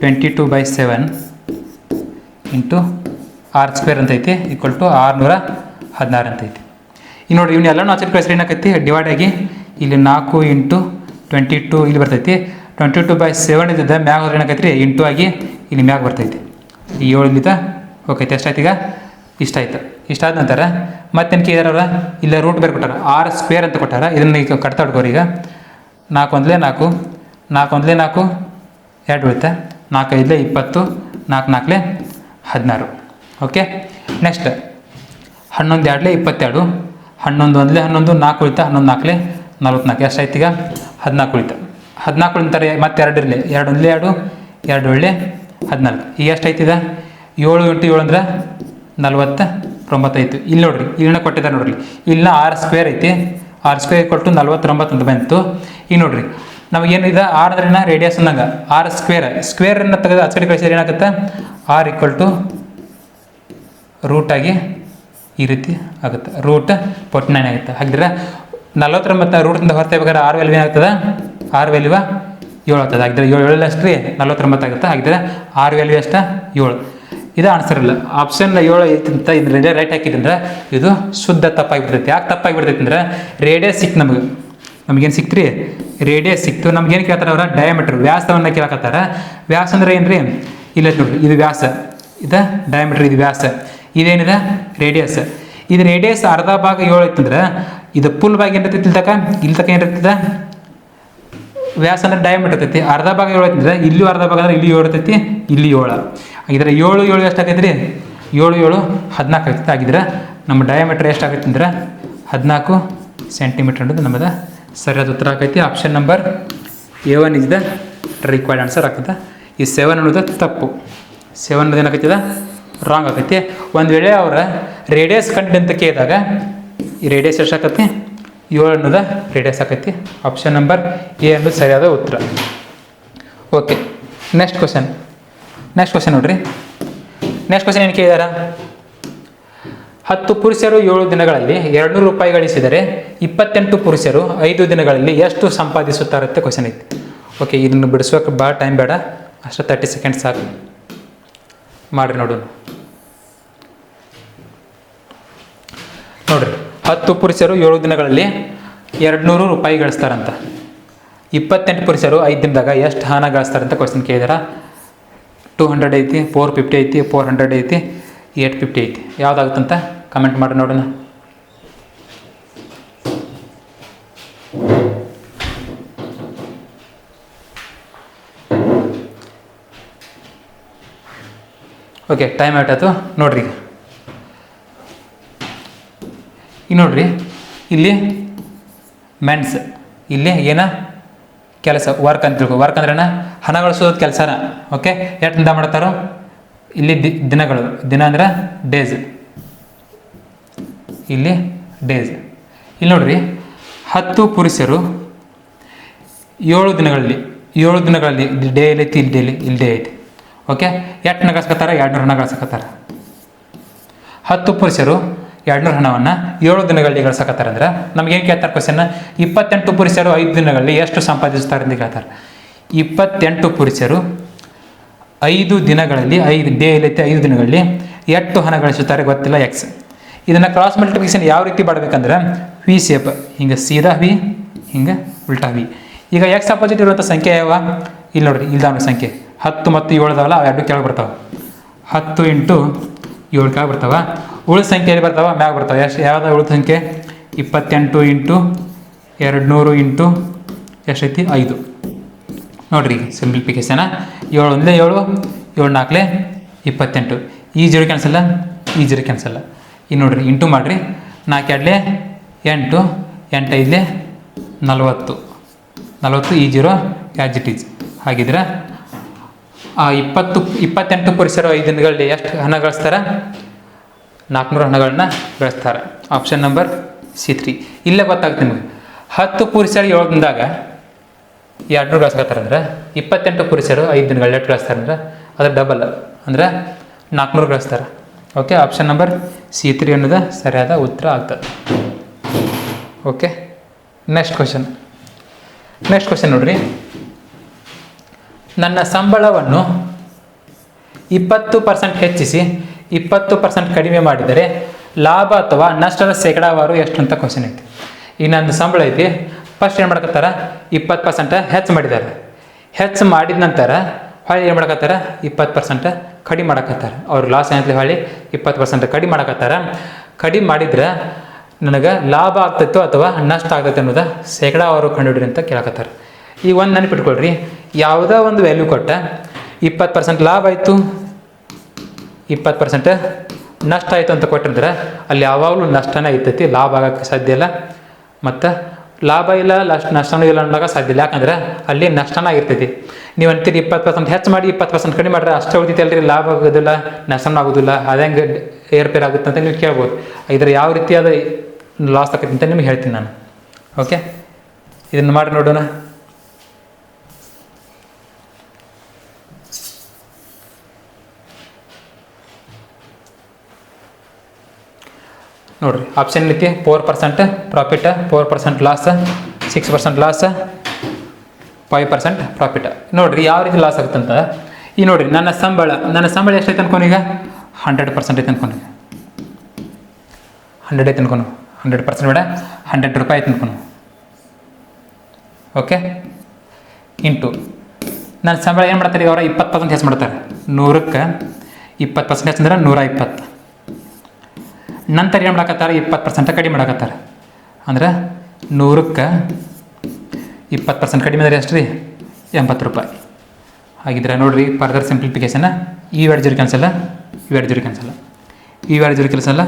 Speaker 1: 22/7 ಇಂಟು r² ಅಂತ ಐತಿ ಈಕ್ವಲ್ ಟು 616 ಅಂತ ಐತಿ. ಈಗ ನೋಡಿ ಇವ್ನ ಎಲ್ಲನೂ ಆಚೆಗೆ ಕಳಿಸ್ರಿ ಏನಾಕೈತಿ, ಡಿವೈಡ್ ಆಗಿ ಇಲ್ಲಿ 4 ಇಂಟು 22 ಇಲ್ಲಿ ಬರ್ತೈತಿ. 22/7 ಇದ್ದಿದ್ದ ಮ್ಯಾಗ ಹೋದ್ರೆ ಏನಾಕೈತಿ ಇಂಟು ಆಗಿ ಇಲ್ಲಿ ಮ್ಯಾಗ ಬರ್ತೈತಿ. ಈ 7 ಇಲ್ಲಿದ್ದ ಓಕೆ ಎಷ್ಟಾಯ್ತು ಈಗ, ಇಷ್ಟ ಆಯ್ತು. ಇಷ್ಟಾದ ನಂತರ ಮತ್ತೇನು ಕೇಳಿದಾರ, ಇಲ್ಲ ರೂಟ್ ಬೇರೆ ಕೊಟ್ಟಾರ, r² ಅಂತ ಕೊಟ್ಟಾರ. ಇದನ್ನು ಈಗ ಕಟ್ತಾ ಹಿಡ್ಕೋರಿ. ಈಗ 4 1 4, 4 1 4, 2 ಉಳಿತಾ, 4 5 20, 4 4 16. Okay, next 11 2 22, 11 1 11, 4 ಉಳಿತಾ, 11 4 44. ಎಷ್ಟಾಯ್ತು ಈಗ 14 ಉಳಿತಾ. 14 ಅಂತಾರೆ ಮತ್ತೆ 2 ಇರಲಿ, 2 1 2, 2 2 14. ಈಗ ಎಷ್ಟಾಯ್ತಿದ 7 ಇಂಟು 7 ಅಂದ್ರೆ 49. ಇಲ್ಲಿ ನೋಡ್ರಿ, ಇಲ್ಲನ್ನ ಕೊಟ್ಟಿದ್ದಾರೆ ನೋಡ್ರಿ, ಇಲ್ಲಿನ r² ಐತಿ. r² ಈಕ್ವಲ್ ಟು 49 ಅಂತ ಬಂತು. ಈಗ ನೋಡ್ರಿ ನಮಗೇನು ಇದೆ, r ಅಂದ್ರೆ ರೇಡಿಯಸ್ ಅಂದಂಗೆ, r² ಅನ್ನು ತೆಗೆದು ಆ ಕಡೆ ಕಳಿಸಿದ್ರೆ ಏನಾಗುತ್ತೆ, r ಈಕ್ವಲ್ ಟು ರೂಟ್ ಆಗಿ ಈ ರೀತಿ ಆಗುತ್ತೆ, ರೂಟ್ 49 ಆಗುತ್ತೆ. ಹಾಗಿದ್ರೆ 49 ರೂಟಿಂದ ಹೊರತೇಬೇಕಾದ್ರೆ r ವ್ಯಾಲ್ಯೂ ಏನಾಗ್ತದೆ, r ವ್ಯಾಲ್ಯೂ 7 ಆಗ್ತದೆ. ಹಾಗಿದ್ರೆ 7 ಅಷ್ಟು ರೀ 49 ಆಗುತ್ತೆ. ಹಾಗಿದ್ರೆ r ವ್ಯಾಲ್ಯೂ ಎಷ್ಟು 7. ಇದು ಆನ್ಸರ್ ಇಲ್ಲ, ಆಪ್ಷನ್ 7 ಐತಿ. ಇದ್ರ ರೈಟ್ ಹಾಕಿದ್ರೆ ಇದು ಶುದ್ಧ ತಪ್ಪಾಗಿಬಿಡ್ತೈತಿ. ಯಾಕೆ ತಪ್ಪಾಗಿಬಿಡ್ತೈತಿ ಅಂದ್ರೆ ರೇಡಿಯಸ್ ಸಿಕ್ತು ನಮಗೇನು ಸಿಕ್ತು ರೀ, ರೇಡಿಯಸ್ ಸಿಕ್ತು. ನಮ್ಗೇನು ಕೇಳ್ತಾರೆ ಅವ್ರ, ಡಯಾಮೀಟರ್ ವ್ಯಾಸವನ್ನು ಕೇಳಕತ್ತಾರ. ವ್ಯಾಸ ಅಂದ್ರೆ ಏನು ರೀ, ಇಲ್ಲ ನೋಡ್ರಿ ಇದು ವ್ಯಾಸ, ಇದು ಡಯಾಮೀಟರ್, ಇದು ವ್ಯಾಸ, ಇದೇನಿದೆ ರೇಡಿಯಸ್. ಇದು ರೇಡಿಯಸ್ ಅರ್ಧ ಭಾಗ 7 ಐತಂದ್ರೆ ಇದು ಫುಲ್ ಭಾಗ ಏನಿರ್ತೈತಿ, ಇಲ್ಲಿ ತನಕ ಏನಿರ್ತೈತೆ ವ್ಯಾಸ ಅಂದ್ರೆ ಡಯಾಮೀಟರ್ ಇರ್ತೈತಿ. ಅರ್ಧ ಭಾಗ 7 ಐತಂದ್ರೆ ಇಲ್ಲೂ ಅರ್ಧ ಭಾಗ ಅಂದ್ರೆ ಇಲ್ಲಿ 7 ಇರ್ತೈತಿ, ಇಲ್ಲಿ 7. ಹಾಗಿದ್ರೆ 7 7 ಎಷ್ಟಾಗೈತೆ ರೀ, 7 7 14 ಆಗ್ತೈತೆ. ಹಾಗಿದ್ರೆ ನಮ್ಮ ಡಯಾಮೀಟರ್ ಎಷ್ಟಾಗೈತೆ ಅಂದ್ರೆ 14 ಸೆಂಟಿಮೀಟರ್ ಅನ್ನೋದು ನಮ್ಮದು ಸರಿಯಾದ ಉತ್ತರ ಆಗೈತಿ. Option number A1 is the required answer ಆಗ್ತದೆ. ಈ 7 ಅನ್ನೋದು ತಪ್ಪು, 7 ಅನ್ನೋದು ಏನಾಗೈತಿದ ರಾಂಗ್ ಆಗೈತಿ. ಒಂದು ವೇಳೆ ಅವರ ರೇಡಿಯಸ್ ಕಂಡು ಅಂತ ಕೇಳಿದಾಗ ಈ ರೇಡಿಯಸ್ ಎಷ್ಟಾಗತ್ತೆ, 7 ಅನ್ನೋದು ರೇಡಿಯಸ್ ಆಗೈತಿ. ಆಪ್ಷನ್ ನಂಬರ್ A ಅನ್ನೋದು ಸರಿಯಾದ ಉತ್ತರ. ಓಕೆ, ನೆಕ್ಸ್ಟ್ ಕ್ವಶನ್ ನೋಡ್ರಿ. ನೆಕ್ಸ್ಟ್ ಕ್ವಶನ್ ಏನು ಕೇಳಿದಾರ, 10 ಪುರುಷರು 7 ದಿನಗಳಲ್ಲಿ 200 ರೂಪಾಯಿ ಗಳಿಸಿದರೆ 28 ಪುರುಷರು 5 ದಿನಗಳಲ್ಲಿ ಎಷ್ಟು ಸಂಪಾದಿಸುತ್ತಾರಂತೆ ಕ್ವಶನ್ ಐತಿ. ಓಕೆ, ಇದನ್ನು ಬಿಡಿಸೋಕೆ ಭಾಳ ಟೈಮ್ ಬೇಡ, ಅಷ್ಟು 30 ಸೆಕೆಂಡ್ಸ್ ಸಾಕು, ಮಾಡಿರಿ ನೋಡೋಣ. ನೋಡ್ರಿ, 10 ಪುರುಷರು 7 ದಿನಗಳಲ್ಲಿ 200 ರೂಪಾಯಿ ಗಳಿಸ್ತಾರಂತ. 28 ಪುರುಷರು 5 ದಿನದಾಗ ಎಷ್ಟು ಹಣ ಗಳಿಸ್ತಾರಂತ ಕ್ವಶನ್ ಕೇಳಿದಾರ. 200 ಐತಿ, 450 ಐತಿ, 400 ಐತಿ, 850 ಐತಿ. ಯಾವ್ದಾಗುತ್ತಂತ ಕಮೆಂಟ್ ಮಾಡಿ ನೋಡೋಣ. ಓಕೆ, ಟೈಮ್ ಆಯ್ತಾಯ್ತು ನೋಡ್ರಿ. ಈಗ ನೋಡ್ರಿ, ಇಲ್ಲಿ ಮೆನ್ಸ್, ಇಲ್ಲಿ ಏನ ಕೆಲಸ ವರ್ಕ್ ಅಂತ ತಿಳ್ಕೊ. ವರ್ಕ್ ಅಂದ್ರೆ ಹಣ ಗಳಿಸೋದು ಕೆಲಸನ. ಓಕೆ, ಎಷ್ಟು ದಿನ ಮಾಡ್ತಾರೋ, ಇಲ್ಲಿ ದಿನಗಳು, ದಿನ ಅಂದ್ರೆ ಡೇಸ್, ಇಲ್ಲಿ ಡೇಸ್. ಇಲ್ಲಿ ನೋಡ್ರಿ, 10 ಪುರುಷರು 7 ದಿನಗಳಲ್ಲಿ ಡೇ ಐತಿ, ಇಲ್ಲಿ ಡೇ ಐತಿ. ಓಕೆ, ಎಷ್ಟು ಹಣ ಗಳಿಸ್ಕೊತಾರೆ, 200 ಹಣ ಗಳಿಸ್ಕೊತಾರೆ. 10 ಪುರುಷರು 200 ಹಣವನ್ನು 7 ದಿನಗಳಲ್ಲಿ ಗಳಿಸಕತ್ತಾರೆ ಅಂದ್ರೆ ನಮ್ಗೇನು ಕೇಳ್ತಾರೆ ಕ್ವಶನ್, 28 ಪುರುಷರು 5 ದಿನಗಳಲ್ಲಿ ಎಷ್ಟು ಸಂಪಾದಿಸ್ತಾರೆ ಅಂತ ಕೇಳ್ತಾರೆ. 28 ಪುರುಷರು 5 ದಿನಗಳಲ್ಲಿ, 5 ಡೇ ಐತಿ, 5 ದಿನಗಳಲ್ಲಿ ಎಷ್ಟು ಹಣ ಗಳಿಸುತ್ತಾರೆ ಗೊತ್ತಿಲ್ಲ, ಎಕ್ಸ್. ಇದನ್ನು ಕ್ರಾಸ್ ಮಲ್ಟಿಪ್ಲಿಕೇಶನ್ ಯಾವ ರೀತಿ ಮಾಡಬೇಕಂದ್ರೆ ವಿ ಶೇಪ್, ಹಿಂಗೆ ಸೀದಾ ವಿ, ಹಿಂಗೆ ಉಲ್ಟಾ ವಿ. ಈಗ ಎಕ್ಸ್ ಅಪೋಸಿಟ್ ಇರುವಂಥ ಸಂಖ್ಯೆ ಯಾವ, ಇಲ್ಲಿ ನೋಡ್ರಿ, ಇಲ್ದಾವ ಸಂಖ್ಯೆ 10 ಮತ್ತು 7 ಅದಾವಲ್ಲ, ಅವು 2 ಕೆಳಗೆ ಬರ್ತಾವೆ. 10 ಇಂಟು 7 ಕೆಳಗೆ ಬರ್ತಾವೆ. ಉಳಿದ ಸಂಖ್ಯೆಯಲ್ಲಿ ಬರ್ತಾವೆ, ಮ್ಯಾಗ ಬರ್ತಾವೆ. ಎಷ್ಟು ಯಾವ್ದು ಉಳಿದ ಸಂಖ್ಯೆ, 28 ಇಂಟು 200 ಇಂಟು ಎಷ್ಟೈತಿ 5. ನೋಡ್ರಿ ಸಿಂಪ್ಲಿಫಿಕೇಶನ್, 7 1 7, 7 4 28. ಈ 0 ಕ್ಯಾನ್ಸಲ್ಲ, ಈ 0 ಕ್ಯಾನ್ಸಲ್ಲ. ಈಗ ನೋಡ್ರಿ, ಇಂಟು ಮಾಡಿರಿ, 4 2 8, 8 5 40, ಈ 0 ಆ್ಯಸ್ ಇಟ್ ಈಸ್. ಹಾಗಿದ್ರೆ 28 ಪುರುಷರು 5 ದಿನಗಳಲ್ಲಿ ಎಷ್ಟು ಹಣ ಗಳಿಸ್ತಾರೆ, 400 ಹಣಗಳನ್ನ ಗಳಿಸ್ತಾರೆ. Option number C3. ಇಲ್ಲೇ ಗೊತ್ತಾಗುತ್ತೆ ನಿಮಗೆ. 10 ಪುರುಷರು 7 ದಿನದಾಗ 200 ಗಳಿಸ್ಕೊತಾರೆ ಅಂದ್ರೆ 28 ಪುರುಷರು 5 ದಿನಗಳಲ್ಲಿ ಎಷ್ಟು ಗಳಿಸ್ತಾರೆ ಅಂದ್ರೆ ಅದ್ರ ಡಬಲ್, ಅಂದ್ರೆ 400 ಗಳಿಸ್ತಾರೆ. ಓಕೆ, ಆಪ್ಷನ್ ನಂಬರ್ C3 ಅನ್ನೋದು ಸರಿಯಾದ ಉತ್ತರ ಆಗ್ತದೆ. ಓಕೆ, ನೆಕ್ಸ್ಟ್ ಕ್ವಶನ್ ನೋಡ್ರಿ. ನನ್ನ ಸಂಬಳವನ್ನು 20% ಹೆಚ್ಚಿಸಿ 20% ಕಡಿಮೆ ಮಾಡಿದರೆ ಲಾಭ ಅಥವಾ ನಷ್ಟದ ಶೇಕಡಾವಾರು ಎಷ್ಟು ಅಂತ ಕ್ವಶನ್ ಐತಿ. ಈಗ ನನ್ನ ಸಂಬಳ ಐತಿ, ಫಸ್ಟ್ ಏನು ಮಾಡ್ಕತ್ತಾರ 20% ಹೆಚ್ಚು ಮಾಡಿದ್ದಾರೆ. ಹೆಚ್ಚು ಮಾಡಿದ ನಂತರ ಹೊಳ್ಳಿ ಏನು ಮಾಡಕತ್ತಾರ 20% ಕಡಿಮೆ ಮಾಡಕತ್ತಾರ. ಅವ್ರು ಲಾಸ್ ಏನಂತಲೇ ಹೊಳ್ಳಿ 20% ಕಡಿಮೆ ಮಾಡಕತ್ತಾರ. ಕಡಿಮೆ ಮಾಡಿದ್ರೆ ನನಗೆ ಲಾಭ ಆಗ್ತೈತೋ ಅಥವಾ ನಷ್ಟ ಆಗ್ತೈತೆ ಅನ್ನೋದು ಶೇಕಡಾವಾರು ಕಂಡುಹಿಡ್ರಿ ಅಂತ ಕೇಳಕತ್ತಾರೆ. ಈಗ ಒಂದು ನೆನಪಿಟ್ಕೊಳ್ರಿ, ಯಾವುದೋ ಒಂದು ವ್ಯಾಲ್ಯೂ ಕೊಟ್ಟ 20% ಲಾಭ ಆಯಿತು 20% ನಷ್ಟ ಆಯಿತು ಅಂತ ಕೊಟ್ಟಿದ್ರೆ ಅಲ್ಲಿ ಯಾವಾಗಲೂ ನಷ್ಟನೇ ಐತೈತಿ, ಲಾಭ ಆಗೋಕ್ಕೆ ಸಾಧ್ಯ ಇಲ್ಲ. ಮತ್ತು ಲಾಭ ಇಲ್ಲ ನಷ್ಟನೂ ಇಲ್ಲ ಅನ್ನೋಕೆ ಸಾಧ್ಯ ಇಲ್ಲ. ಯಾಕಂದ್ರೆ ಅಲ್ಲಿ ನಷ್ಟನ ಇರ್ತೈತಿ. ನೀವು ಅಂತೀರಿ 20% ಹೆಚ್ಚು ಮಾಡಿ 20% ಕಡಿಮೆ ಮಾಡಿದ್ರೆ ಅಷ್ಟೇ ಉಳಿತೈತಿ ಅಲ್ರಿ, ಲಾಭ ಆಗೋದಿಲ್ಲ ನಷ್ಟನೂ ಆಗೋದಿಲ್ಲ, ಅದಂಗೆ ಏರ್ಪೇರ್ ಆಗುತ್ತೆ ಅಂತ ನೀವು ಕೇಳ್ಬೋದು. ಇದ್ರ ಯಾವ ರೀತಿಯಾದ ಲಾಸ್ ಆಕೈತಿ ಅಂತ ನಿಮ್ಗೆ ಹೇಳ್ತೀನಿ ನಾನು. ಓಕೆ, ಇದನ್ನು ಮಾಡಿ ನೋಡೋಣ. ನೋಡಿರಿ, ಆಪ್ಷನ್ ಐತಿ 4% ಪ್ರಾಫಿಟ್, 4% ಲಾಸ್, 6% ಲಾಸ್, 5% ಪ್ರಾಫಿಟ್. ನೋಡಿರಿ ಯಾವ ರೀತಿ ಲಾಸ್ ಆಗುತ್ತಂತ. ಈಗ ನೋಡಿರಿ, ನನ್ನ ಸಂಬಳ ಎಷ್ಟೈತೆ ಅನ್ಕೊಂಡು ಈಗ 100% ಐತೆ ಅನ್ಕೊಂಡು, 100 ಐತೆ ಅನ್ಕೊಂಡು, 100% ಬೇಡ 100 ರೂಪಾಯಿ ಐತೆ ಅನ್ಕೊಂಡು. ಓಕೆ, ಇಂಟು ನನ್ನ ಸಂಬಳ ಏನು ಮಾಡ್ತಾರೆ ಈಗ, ಅವರ 20% ಹೆಚ್ಚು ಮಾಡ್ತಾರೆ. 100ಕ್ಕೆ 20% ಹೆಚ್ಚಂದ್ರೆ 120. ನಂತರ ಏನು ಮಾಡಕತ್ತಾರೆ 20% ಕಡಿಮೆ ಮಾಡಕತ್ತಾರೆ. ಅಂದ್ರೆ 100ಕ್ಕೆ 20% ಕಡಿಮೆ ಅಂದರೆ ಎಷ್ಟು ರೀ, 80 ರೂಪಾಯಿ. ಹಾಗಿದ್ರೆ ನೋಡಿರಿ, ಫರ್ದರ್ ಸಿಂಪ್ಲಿಫಿಕೇಶನ್, ಇವೆರಡು ಜೀರೋ ಕ್ಯಾನ್ಸಲ್ಲ, ಇವೆರಡು ಜೀರೋ ಕ್ಯಾನ್ಸಲ್ಲ, ಇವೆರಡು ಜೀರೋ ಕ್ಯಾನ್ಸಲ್ಲ,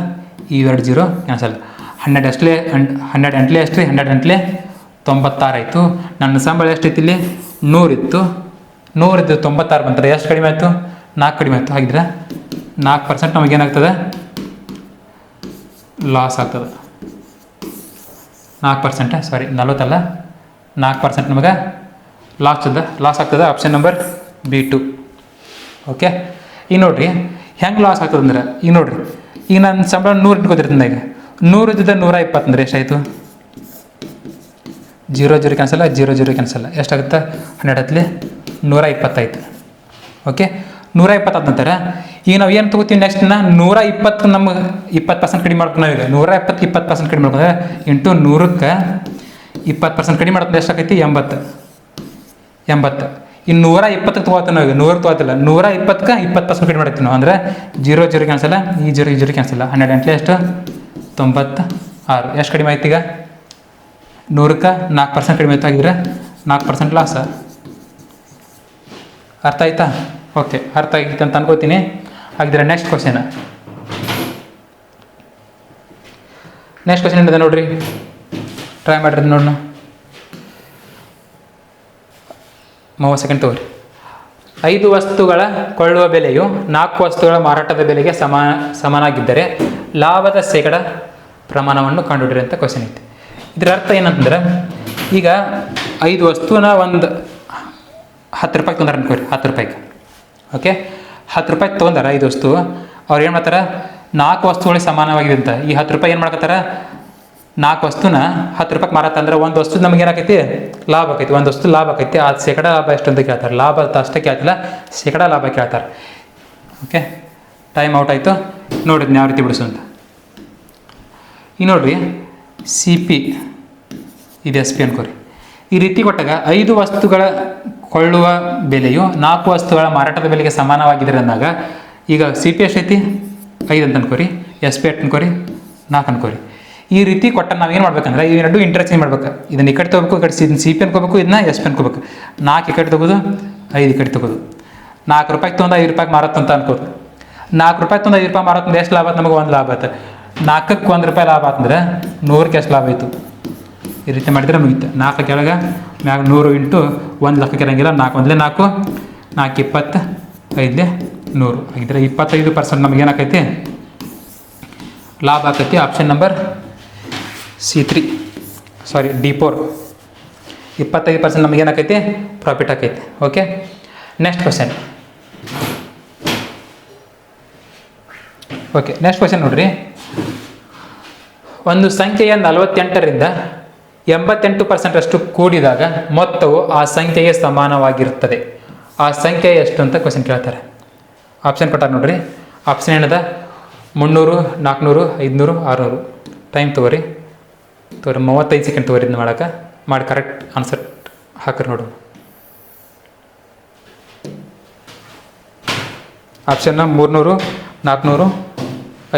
Speaker 1: ಇವೆರಡು ಜೀರೋ ಕ್ಯಾನ್ಸಲ್. 100 ಅಷ್ಟಲೇ 100 ಎಂಟ್ಲೆ ಎಷ್ಟು ರೀ, 100 ಎಂಟ್ಲೆ 96 ಆಯಿತು. ನನ್ನ ಸಂಬಳ ಎಷ್ಟೈತಿ ಇಲ್ಲಿ 100 ಇತ್ತು, 100 ಇದ್ದು 96 ಬಂತಾರೆ. ಎಷ್ಟು ಕಡಿಮೆ ಆಯಿತು, 4 ಕಡಿಮೆ ಆಯಿತು. ಹಾಗಿದ್ರೆ 4% ನಮಗೇನಾಗ್ತದೆ, ಲಾಸ್ ಆಗ್ತದೆ. 4%, ಸಾರಿ 40 ಅಲ್ಲ, 4% ನಮಗೆ ಲಾಸ್ ಆಗ್ತದೆ. Option number B2. ಓಕೆ, ಈಗ ನೋಡಿರಿ ಹೆಂಗೆ ಲಾಸ್ ಆಗ್ತದೆ ಅಂದ್ರೆ, ಈಗ ನೋಡಿರಿ, ಈಗ ನನ್ನ ಸಂಬಳ 100 ಇಟ್ಕೋತಿರ್ತೀನಿ. ಈಗ 100 ಇದ್ದಿದ್ದ 120 ಅಂದರೆ ಎಷ್ಟಾಯಿತು, 0 0 ಕ್ಯಾನ್ಸಲ್ಲ, 0 0 ಕ್ಯಾನ್ಸಲ್ಲ, ಎಷ್ಟಾಗುತ್ತೆ 100 ಹತ್ತಲಿ 120 ಆಯಿತು. ಓಕೆ, 120 ಆದ ನಂತರ ಈಗ ನಾವು ಏನು ತೊಗೋತೀವಿ ನೆಕ್ಸ್ಟ್, 120 ನಮ್ಗೆ 20% ಕಡಿಮೆ ಮಾಡ್ಕೊಂಡು ನಾವೀಗ 120 20% ಕಡಿಮೆ ಮಾಡ್ಕೊಂಡ್ರೆ ಇಂಟು 100ಕ್ಕೆ 20% ಕಡಿಮೆ ಮಾಡ್ಕೊಂಡು ಎಷ್ಟಾಗೈತಿ 80. ಇನ್ನು 120 ತೊಗೋತೀವಿ ನಾವೀಗ, 100 ತೊಗೋತಿಲ್ಲ, 120ಕ್ಕೆ 20% ಕಡಿಮೆ ಮಾಡ್ತೀವಿ ನಾವು. ಅಂದರೆ 0 0 ಕ್ಯಾನ್ಸಲ್ಲ, ಈ 0 0 ಕ್ಯಾನ್ಸಲ್ಲ, 100 ಎಂಟ್ಲೆ ಎಷ್ಟು 96. ಎಷ್ಟು ಕಡಿಮೆ ಆಯ್ತು ಈಗ, 100ಕ್ಕೆ 4% ಕಡಿಮೆ ಆಯ್ತು. ಆಗಿದ್ರೆ 4% ಲಾಸ. ಅರ್ಥ ಆಯ್ತಾ? ಓಕೆ, ಅರ್ಥ ಆಗಿತ್ತು ಅಂತ ಅನ್ಕೋತೀನಿ. ಹಾಗಿದ್ರೆ ನೆಕ್ಸ್ಟ್ ಕ್ವಶನ್ ಏನಿದೆ ನೋಡ್ರಿ, ಟ್ರೈ ಮಾಡಿರಿ ನೋಡೋಣ. 30 ಸೆಕೆಂಡ್ ತಗೋರಿ. 5 ವಸ್ತುಗಳ ಕೊಳ್ಳುವ ಬೆಲೆಯು 4 ವಸ್ತುಗಳ ಮಾರಾಟದ ಬೆಲೆಗೆ ಸಮನಾಗಿದ್ದರೆ ಲಾಭದ ಶೇಕಡ ಪ್ರಮಾಣವನ್ನು ಕಂಡುಹಿಡಿರಿ ಅಂತ ಕ್ವಶನ್ ಐತಿ. ಇದರ ಅರ್ಥ ಏನಂತಂದ್ರೆ, ಈಗ 5 ವಸ್ತುನ ಒಂದು 10 ರೂಪಾಯಿಗೆ ತೊಂದರೆ ಅನ್ಕೋರಿ, 10 ರೂಪಾಯಿಗೆ. ಓಕೆ, 10 ರೂಪಾಯಿಗೆ ತೊಗೊಂಡಾರ 5 ವಸ್ತು. ಅವ್ರು ಏನು ಮಾಡ್ತಾರೆ, 4 ವಸ್ತುಗಳಿಗೆ ಸಮಾನವಾಗಿದೆ ಅಂತ. ಈ 10 ರೂಪಾಯಿ ಏನು ಮಾಡ್ಕೊತಾರೆ, 4 ವಸ್ತುನ 10 ರೂಪಾಯಿಗೆ ಮಾರಾಟ ಅಂದ್ರೆ ಒಂದು ವಸ್ತು ನಮಗೆ ಏನಾಕೈತಿ, ಲಾಭ ಆಕೈತಿ. ಒಂದು ವಸ್ತು ಲಾಭ ಆಕೈತಿ, ಅದು ಶೇಕಡ ಲಾಭ ಎಷ್ಟು ಅಂತ ಕೇಳ್ತಾರೆ. ಲಾಭ ಅಷ್ಟೇ ಕೇಳ್ತಿಲ್ಲ, ಶೇಕಡ ಲಾಭ ಕೇಳ್ತಾರೆ. ಓಕೆ, ಟೈಮ್ ಔಟ್ ಆಯಿತು. ನೋಡಿದ್ನಿ ಯಾವ ರೀತಿ ಬಿಡಿಸು ಅಂತ. ಈಗ ನೋಡ್ರಿ, CP ಇದು SP ಅನ್ಕೋರಿ. ಈ ರೀತಿ ಕೊಟ್ಟಾಗ 5 ವಸ್ತುಗಳ ಕೊಳ್ಳುವ ಬೆಲೆಯು 4 ವಸ್ತುಗಳ ಮಾರಾಟದ ಬೆಲೆಗೆ ಸಮಾನವಾಗಿದ್ರೆ ಅಂದಾಗ, ಈಗ CP ಎಷ್ಟೈತಿ 5 ಅಂತ ಅನ್ಕೋರಿ, SP ಎಷ್ಟು ಅನ್ಕೋರಿ 4 ಅನ್ಕೋರಿ. ಈ ರೀತಿ ಕೊಟ್ಟ ನಾವು ಏನು ಮಾಡ್ಬೇಕಂದ್ರೆ, ಈ ಎರಡು ಇಂಟರ್ಚೇಂಜ್ ಮಾಡ್ಬೇಕು. ಇದನ್ನ ಈ ಕಡೆ ತೊಗೋಬೇಕು, ಈ ಕಡೆ CP ಅನ್ಕೋಬೇಕು, ಇದನ್ನ SP ಅನ್ಕೋಬೇಕು. 4 ಈ ಕಡೆ ತೊಗೋದು, 5 ಈ ಕಡೆ ತೊಗೋದು. 4 ರೂಪಾಯಿಗೆ ತೊಗೊಂಡು 5 ರೂಪಾಯಿಗೆ ಮಾರಾಟ ಅಂತ ಅನ್ಕೋದು. 4 ರೂಪಾಯಿಗೆ ತೊಗೊಂಡು 5 ರೂಪಾಯಿ ಮಾರಾಟ ಅಂದ್ರೆ ಎಷ್ಟು ಲಾಭ ಆಯ್ತು, ನಮಗೆ 1 ಲಾಭ ಆಯ್ತು. 4ಕ್ಕೆ 1 ರೂಪಾಯಿ ಲಾಭ ಆತಂದ್ರೆ 100ಕ್ಕೆ ಎಷ್ಟು ಲಾಭ ಆಯಿತು. ಈ ರೀತಿ ಮಾಡಿದರೆ ಮುಗಿತು. 4 ಕೆಳಗೆ ಮ್ಯಾಗ 100 ಇಂಟು 1 ಲಕ್ಷಕ್ಕೆ ಇರಂಗಿಲ್ಲ. 4 1 4, 4 20, 5 100. ಹಾಗಿದ್ರೆ 25% ನಮಗೆ ಏನಾಕೈತಿ, ಲಾಭ ಆಕೈತಿ. ಆಪ್ಷನ್ ನಂಬರ್ C3, ಸಾರಿ D4. 25% ನಮಗೆ ಏನಾಕೈತಿ, ಪ್ರಾಫಿಟ್ ಆಕೈತಿ. Okay, next question. Okay, next question ನೋಡ್ರಿ. ಒಂದು ಸಂಖ್ಯೆಯ 48ರಿಂದ 88% ಕೂಡಿದಾಗ ಮೊತ್ತವು ಆ ಸಂಖ್ಯೆಗೆ ಸಮಾನವಾಗಿರುತ್ತದೆ. ಆ ಸಂಖ್ಯೆ ಎಷ್ಟು ಅಂತ ಕ್ವಶನ್ ಕೇಳ್ತಾರೆ. ಆಪ್ಷನ್ ಕೊಟ್ಟಾರ ನೋಡ್ರಿ. ಆಪ್ಷನ್ ಏನದ 300, 400, 500, 600. ಟೈಮ್ ತಗೋರಿ 35 ಸೆಕೆಂಡ್ ತಗೋರಿ ಇದನ್ನ ಮಾಡಿ ಕರೆಕ್ಟ್ ಆನ್ಸರ್ ಹಾಕ್ರಿ ನೋಡು. ಆಪ್ಷನ್ನ 300, 400,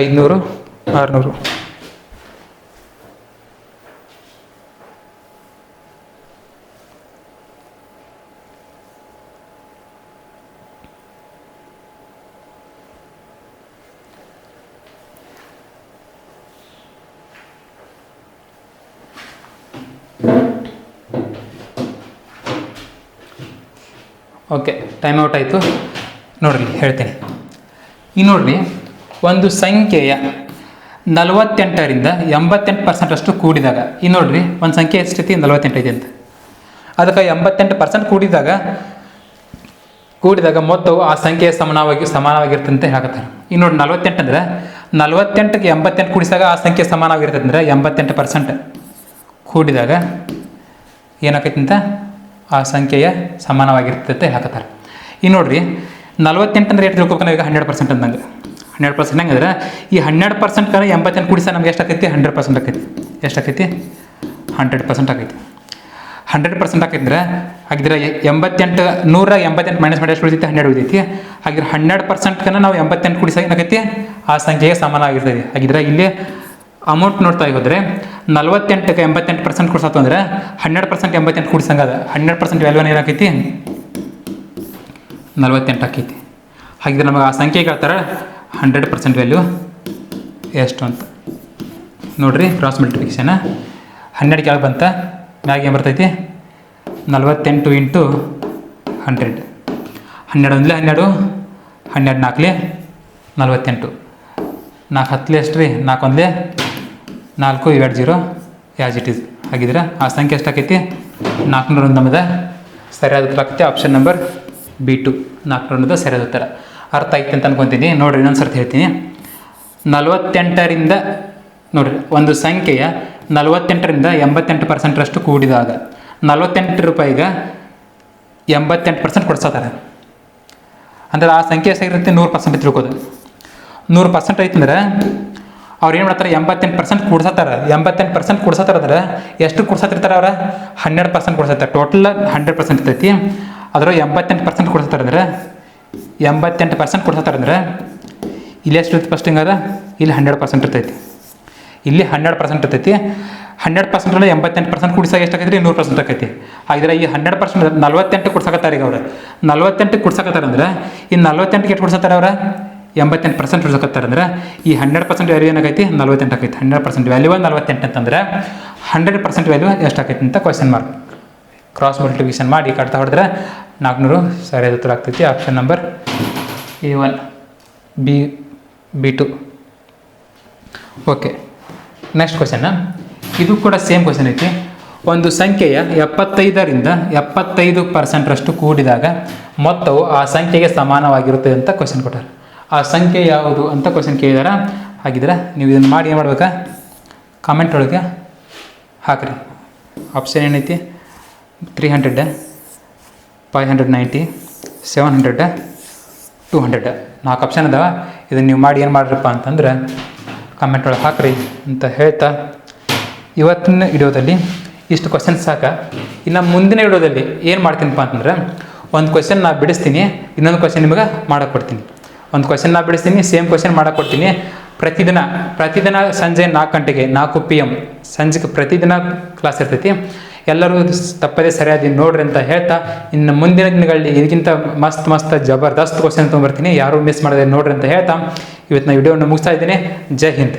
Speaker 1: 500, 600. ಓಕೆ, ಟೈಮ್ ಔಟ್ ಆಯಿತು. ನೋಡ್ರಿ ಹೇಳ್ತೀನಿ. ಈ ನೋಡ್ರಿ, ಒಂದು ಸಂಖ್ಯೆಯ 48ರಿಂದ 88% ಕೂಡಿದಾಗ, ಈ ನೋಡ್ರಿ ಒಂದು ಸಂಖ್ಯೆ ಎಷ್ಟೈತಿ 48 ಐತಿ ಅಂತ. ಅದಕ್ಕೆ 88% ಕೂಡಿದಾಗ ಮೊತ್ತವು ಆ ಸಂಖ್ಯೆಯ ಸಮಾನವಾಗಿರ್ತದೆ ಅಂತ ಹೇಳ್ತಾರೆ. ಈ ನೋಡಿ 48 ಅಂದ್ರೆ 48ಕ್ಕೆ 88 ಕೂಡಿಸಿದಾಗ ಆ ಸಂಖ್ಯೆ ಸಮಾನವಾಗಿರ್ತದೆ ಅಂದ್ರೆ 88% ಕೂಡಿದಾಗ ಏನಾಕೈತಿ ಅಂತ ಆ ಸಂಖ್ಯೆಯ ಸಮಾನವಾಗಿರ್ತದೆ ಅಂತ ಹೇಳ್ತಾರೆ. ಈ ನೋಡ್ರಿ 48 ಅಂದ್ರೆ ಎಷ್ಟು ತಿಳ್ಕೊಬೇಕು ಈಗ 100% ಅಂದಂಗೆ. 100% ಹೆಂಗಂದ್ರೆ ಈ 100% 88 ಕೂಡಿಸ ನಮ್ಗೆ ಎಷ್ಟು ಆಕೈತಿ 100% ಆಕೈತಿ. ಎಷ್ಟಾಕೈತಿ 100% ಆಕೈತಿ. 100% ಆಕೈತಿದ್ರೆ ಹಾಗಿದ್ರೆ 88 188 ಮೈನಸ್ ಮಾಡಿ ಎಷ್ಟು ಉಳಿದೈತಿ 12 ಉಳಿದೈತಿ. ಹಾಗಿದ್ರೆ 100% ನಾವು 88 ಕೂಡಿಸಾಗ ಏನಾಕೈತಿ ಆ ಸಂಖ್ಯೆಗೆ ಸಮಾನವಾಗಿರ್ತದೆ. ಹಾಗಿದ್ರೆ ಇಲ್ಲಿ ಅಮೌಂಟ್ ನೋಡ್ತಾ ಹೋದರೆ 48ಕ್ಕೆ 88% ಕೊಡ್ಸತ್ತು ಅಂದ್ರೆ 100% 88 ಕೂಡಿಸಂಗದ 100% ವ್ಯಾಲ್ಯೂನ ಏನಾಕೈತಿ 48 ಆಕೈತಿ. ಹಾಗಿದ್ರೆ ನಮಗೆ ಆ ಸಂಖ್ಯೆ ಹೇಳ್ತಾರೆ 100% ವ್ಯಾಲ್ಯೂ ಎಷ್ಟು ಅಂತ ನೋಡ್ರಿ. ಕ್ರಾಸ್ ಮಲ್ಟಿಪ್ಲಿಕೇಶನ್ 12 ಕೆಳಗೆ ಬಂತ, ಮ್ಯಾಗ ಏನು ಬರ್ತೈತಿ 48 ಇಂಟು 100. 12 ಒಂದಲೇ 12, 12 ನಾಲ್ಕಲೇ 48, 4 ಹತ್ತಲೇ ಎಷ್ಟು ರೀ 4 ಒಂದಲೇ 4, 2 0 ಆ್ಯಸ್ ಇಟ್ ಈಸ್. ಹಾಗಿದ್ರೆ ಆ ಸಂಖ್ಯೆ ಎಷ್ಟಾಕೈತಿ 400 ನಮ್ಮದ ಸರಿಯಾದ ಉತ್ತರ ಆಗ್ತೈತಿ. ಆಪ್ಷನ್ ನಂಬರ್ B2 400 ಸರಿಯಾದ ಉತ್ತರ. ಅರ್ಥ ಆಯ್ತು ಅಂತ ಅನ್ಕೊತೀನಿ. ನೋಡಿರಿ ಇನ್ನೊಂದು ಸರ್ತಿ ಹೇಳ್ತೀನಿ. 48ರಿಂದ ನೋಡಿರಿ ಒಂದು ಸಂಖ್ಯೆಯ 48ರಿಂದ 88% ಕೂಡಿದಾಗ 48 ರೂಪಾಯಿಗೆ 88% ಕೊಡ್ಸತ್ತಾರೆ ಅಂದ್ರೆ ಆ ಸಂಖ್ಯೆ ಎಷ್ಟಾಗಿರುತ್ತೆ 100% ತಿಳ್ಕೋದು. 100% ಐತಂದ್ರೆ ಅವ್ರು ಏನು ಮಾಡ್ತಾರೆ 88% ಕೂಡ್ಸತ್ತಾರೆ. 88% ಕೂಡ್ಸತ್ತಾರೆ ಅಂದ್ರೆ ಎಷ್ಟು ಕೂಡ್ಸತ್ತಿರ್ತಾರೆ ಅವ್ರ 100% ಕೊಡ್ಸತ್ತಾರೆ. ಟೋಟಲ್ 100% ಇರ್ತೈತಿ. ಅದ್ರ 88% ಕೊಡ್ಸತ್ತಾರೆ ಅಂದ್ರೆ 88% ಕೊಡ್ಸತ್ತಾರೆ ಅಂದ್ರೆ ಇಲ್ಲಿ ಎಷ್ಟು ಇರ್ತೈತಿ ಫಸ್ಟ್ ಹಿಂಗಾದ್ರೆ ಇಲ್ಲಿ 100% ಇರ್ತೈತಿ. ಇಲ್ಲಿ 100% ಇರ್ತೈತಿ. 100% 88% ಕೂಡಿಸಾಗ ಎಷ್ಟಾಕೈತಿ 100% ಆಕೈತಿ. ಹಾಗಿದ್ರೆ ಈ 100% 48 ಕೊಡ್ಸಕತ್ತಾರೆ ಈಗ ಅವ್ರು 48 ಕೊಡ್ಸಕತ್ತಾರೆ ಅಂದ್ರೆ ಈ 48ಗೆ ಎಷ್ಟು ಕೊಡ್ಸತ್ತಾರೆ ಅವ್ರ 88% ಕೊಡ್ಸಕತ್ತಾರೆ ಅಂದ್ರೆ ಈ 100% ವ್ಯಾಲ್ಯೂ ಏನಾಗೈತಿ 48 ಆಕೈತಿ. 100% ವ್ಯಾಲ್ಯೂ 48 ಅಂತಂದ್ರೆ 100% ವ್ಯಾಲ್ಯೂ ಎಷ್ಟಾಕೈತಿ ಅಂತ ಕ್ವಶನ್ ಮಾರ್ಕ್. ಕ್ರಾಸ್ ಮಲ್ಟಿಪ್ಲಿಕೇಶನ್ ಮಾಡಿ ಕಟ್ತಾ ಹೊಡೆದ್ರೆ 400 ಸರಿಯಾದ ಉತ್ತರ ಆಗ್ತೈತಿ. Option number A1 B2. Okay, next question. ಇದು ಕೂಡ ಸೇಮ್ ಕ್ವಶನ್ ಐತಿ. ಒಂದು ಸಂಖ್ಯೆಯ 75ರಿಂದ 75% ಕೂಡಿದಾಗ ಮೊತ್ತವು ಆ ಸಂಖ್ಯೆಗೆ ಸಮಾನವಾಗಿರುತ್ತದೆ ಅಂತ ಕ್ವಶನ್ ಕೊಟ್ಟಾರೆ. ಆ ಸಂಖ್ಯೆ ಯಾವುದು ಅಂತ ಕ್ವಶನ್ ಕೇಳಿದಾರ. ಹಾಗಿದ್ರೆ ನೀವು ಇದನ್ನು ಮಾಡಿ ಏನು ಮಾಡ್ಬೇಕಾ ಕಾಮೆಂಟ್ ಒಳಗೆ ಹಾಕ್ರಿ. ಆಪ್ಷನ್ ಏನೈತಿ 300, 590, 700, 200 4 ಆಪ್ಷನ್ ಅದಾವ. ಇದನ್ನು ನೀವು ಮಾಡಿ ಏನು ಮಾಡ್ರಪ್ಪ ಅಂತಂದ್ರೆ ಕಾಮೆಂಟ್ ಒಳಗೆ ಹಾಕ್ರಿ ಅಂತ ಹೇಳ್ತಾ ಇವತ್ತಿನ ವಿಡಿಯೋದಲ್ಲಿ ಇಷ್ಟು ಕ್ವಶನ್ ಸಾಕ. ಇನ್ನು ಮುಂದಿನ ವಿಡಿಯೋದಲ್ಲಿ ಏನು ಮಾಡ್ತೀನಪ್ಪ ಅಂತಂದ್ರೆ ಒಂದು ಕ್ವಶನ್ ನಾ ಬಿಡಿಸ್ತೀನಿ, ಇನ್ನೊಂದು ಕ್ವಶನ್ ನಿಮಗೆ ಮಾಡಕ್ಕೆ ಕೊಡ್ತೀನಿ. ಒಂದು ಕ್ವಶನ್ ನಾ ಬಿಡಿಸ್ತೀನಿ, ಸೇಮ್ ಕ್ವಶನ್ ಮಾಡಕ್ಕೆ ಕೊಡ್ತೀನಿ. ಪ್ರತಿದಿನ ಸಂಜೆ 4 ಗಂಟೆಗೆ 4 PM ಸಂಜೆಗೆ ಪ್ರತಿದಿನ ಕ್ಲಾಸ್ ಇರ್ತೈತಿ. ಎಲ್ಲರೂ ತಪ್ಪದೇ ಸರಿಯಾಗಿ ನೋಡ್ರಿ ಅಂತ ಹೇಳ್ತಾ ಇನ್ನು ಮುಂದಿನ ದಿನಗಳಲ್ಲಿ ಇದಕ್ಕಿಂತ ಮಸ್ತ್ ಜಬರ್ದಸ್ತ್ ಕ್ವಶನ್ ತೊಗೊಂಬರ್ತೀನಿ. ಯಾರೂ ಮಿಸ್ ಮಾಡದೆ ನೋಡ್ರಿ ಅಂತ ಹೇಳ್ತಾ ಇವತ್ತಿನ ವಿಡಿಯೋವನ್ನು ಮುಗಿಸ್ತಾ ಇದ್ದೀನಿ. ಜೈ ಹಿಂದ್.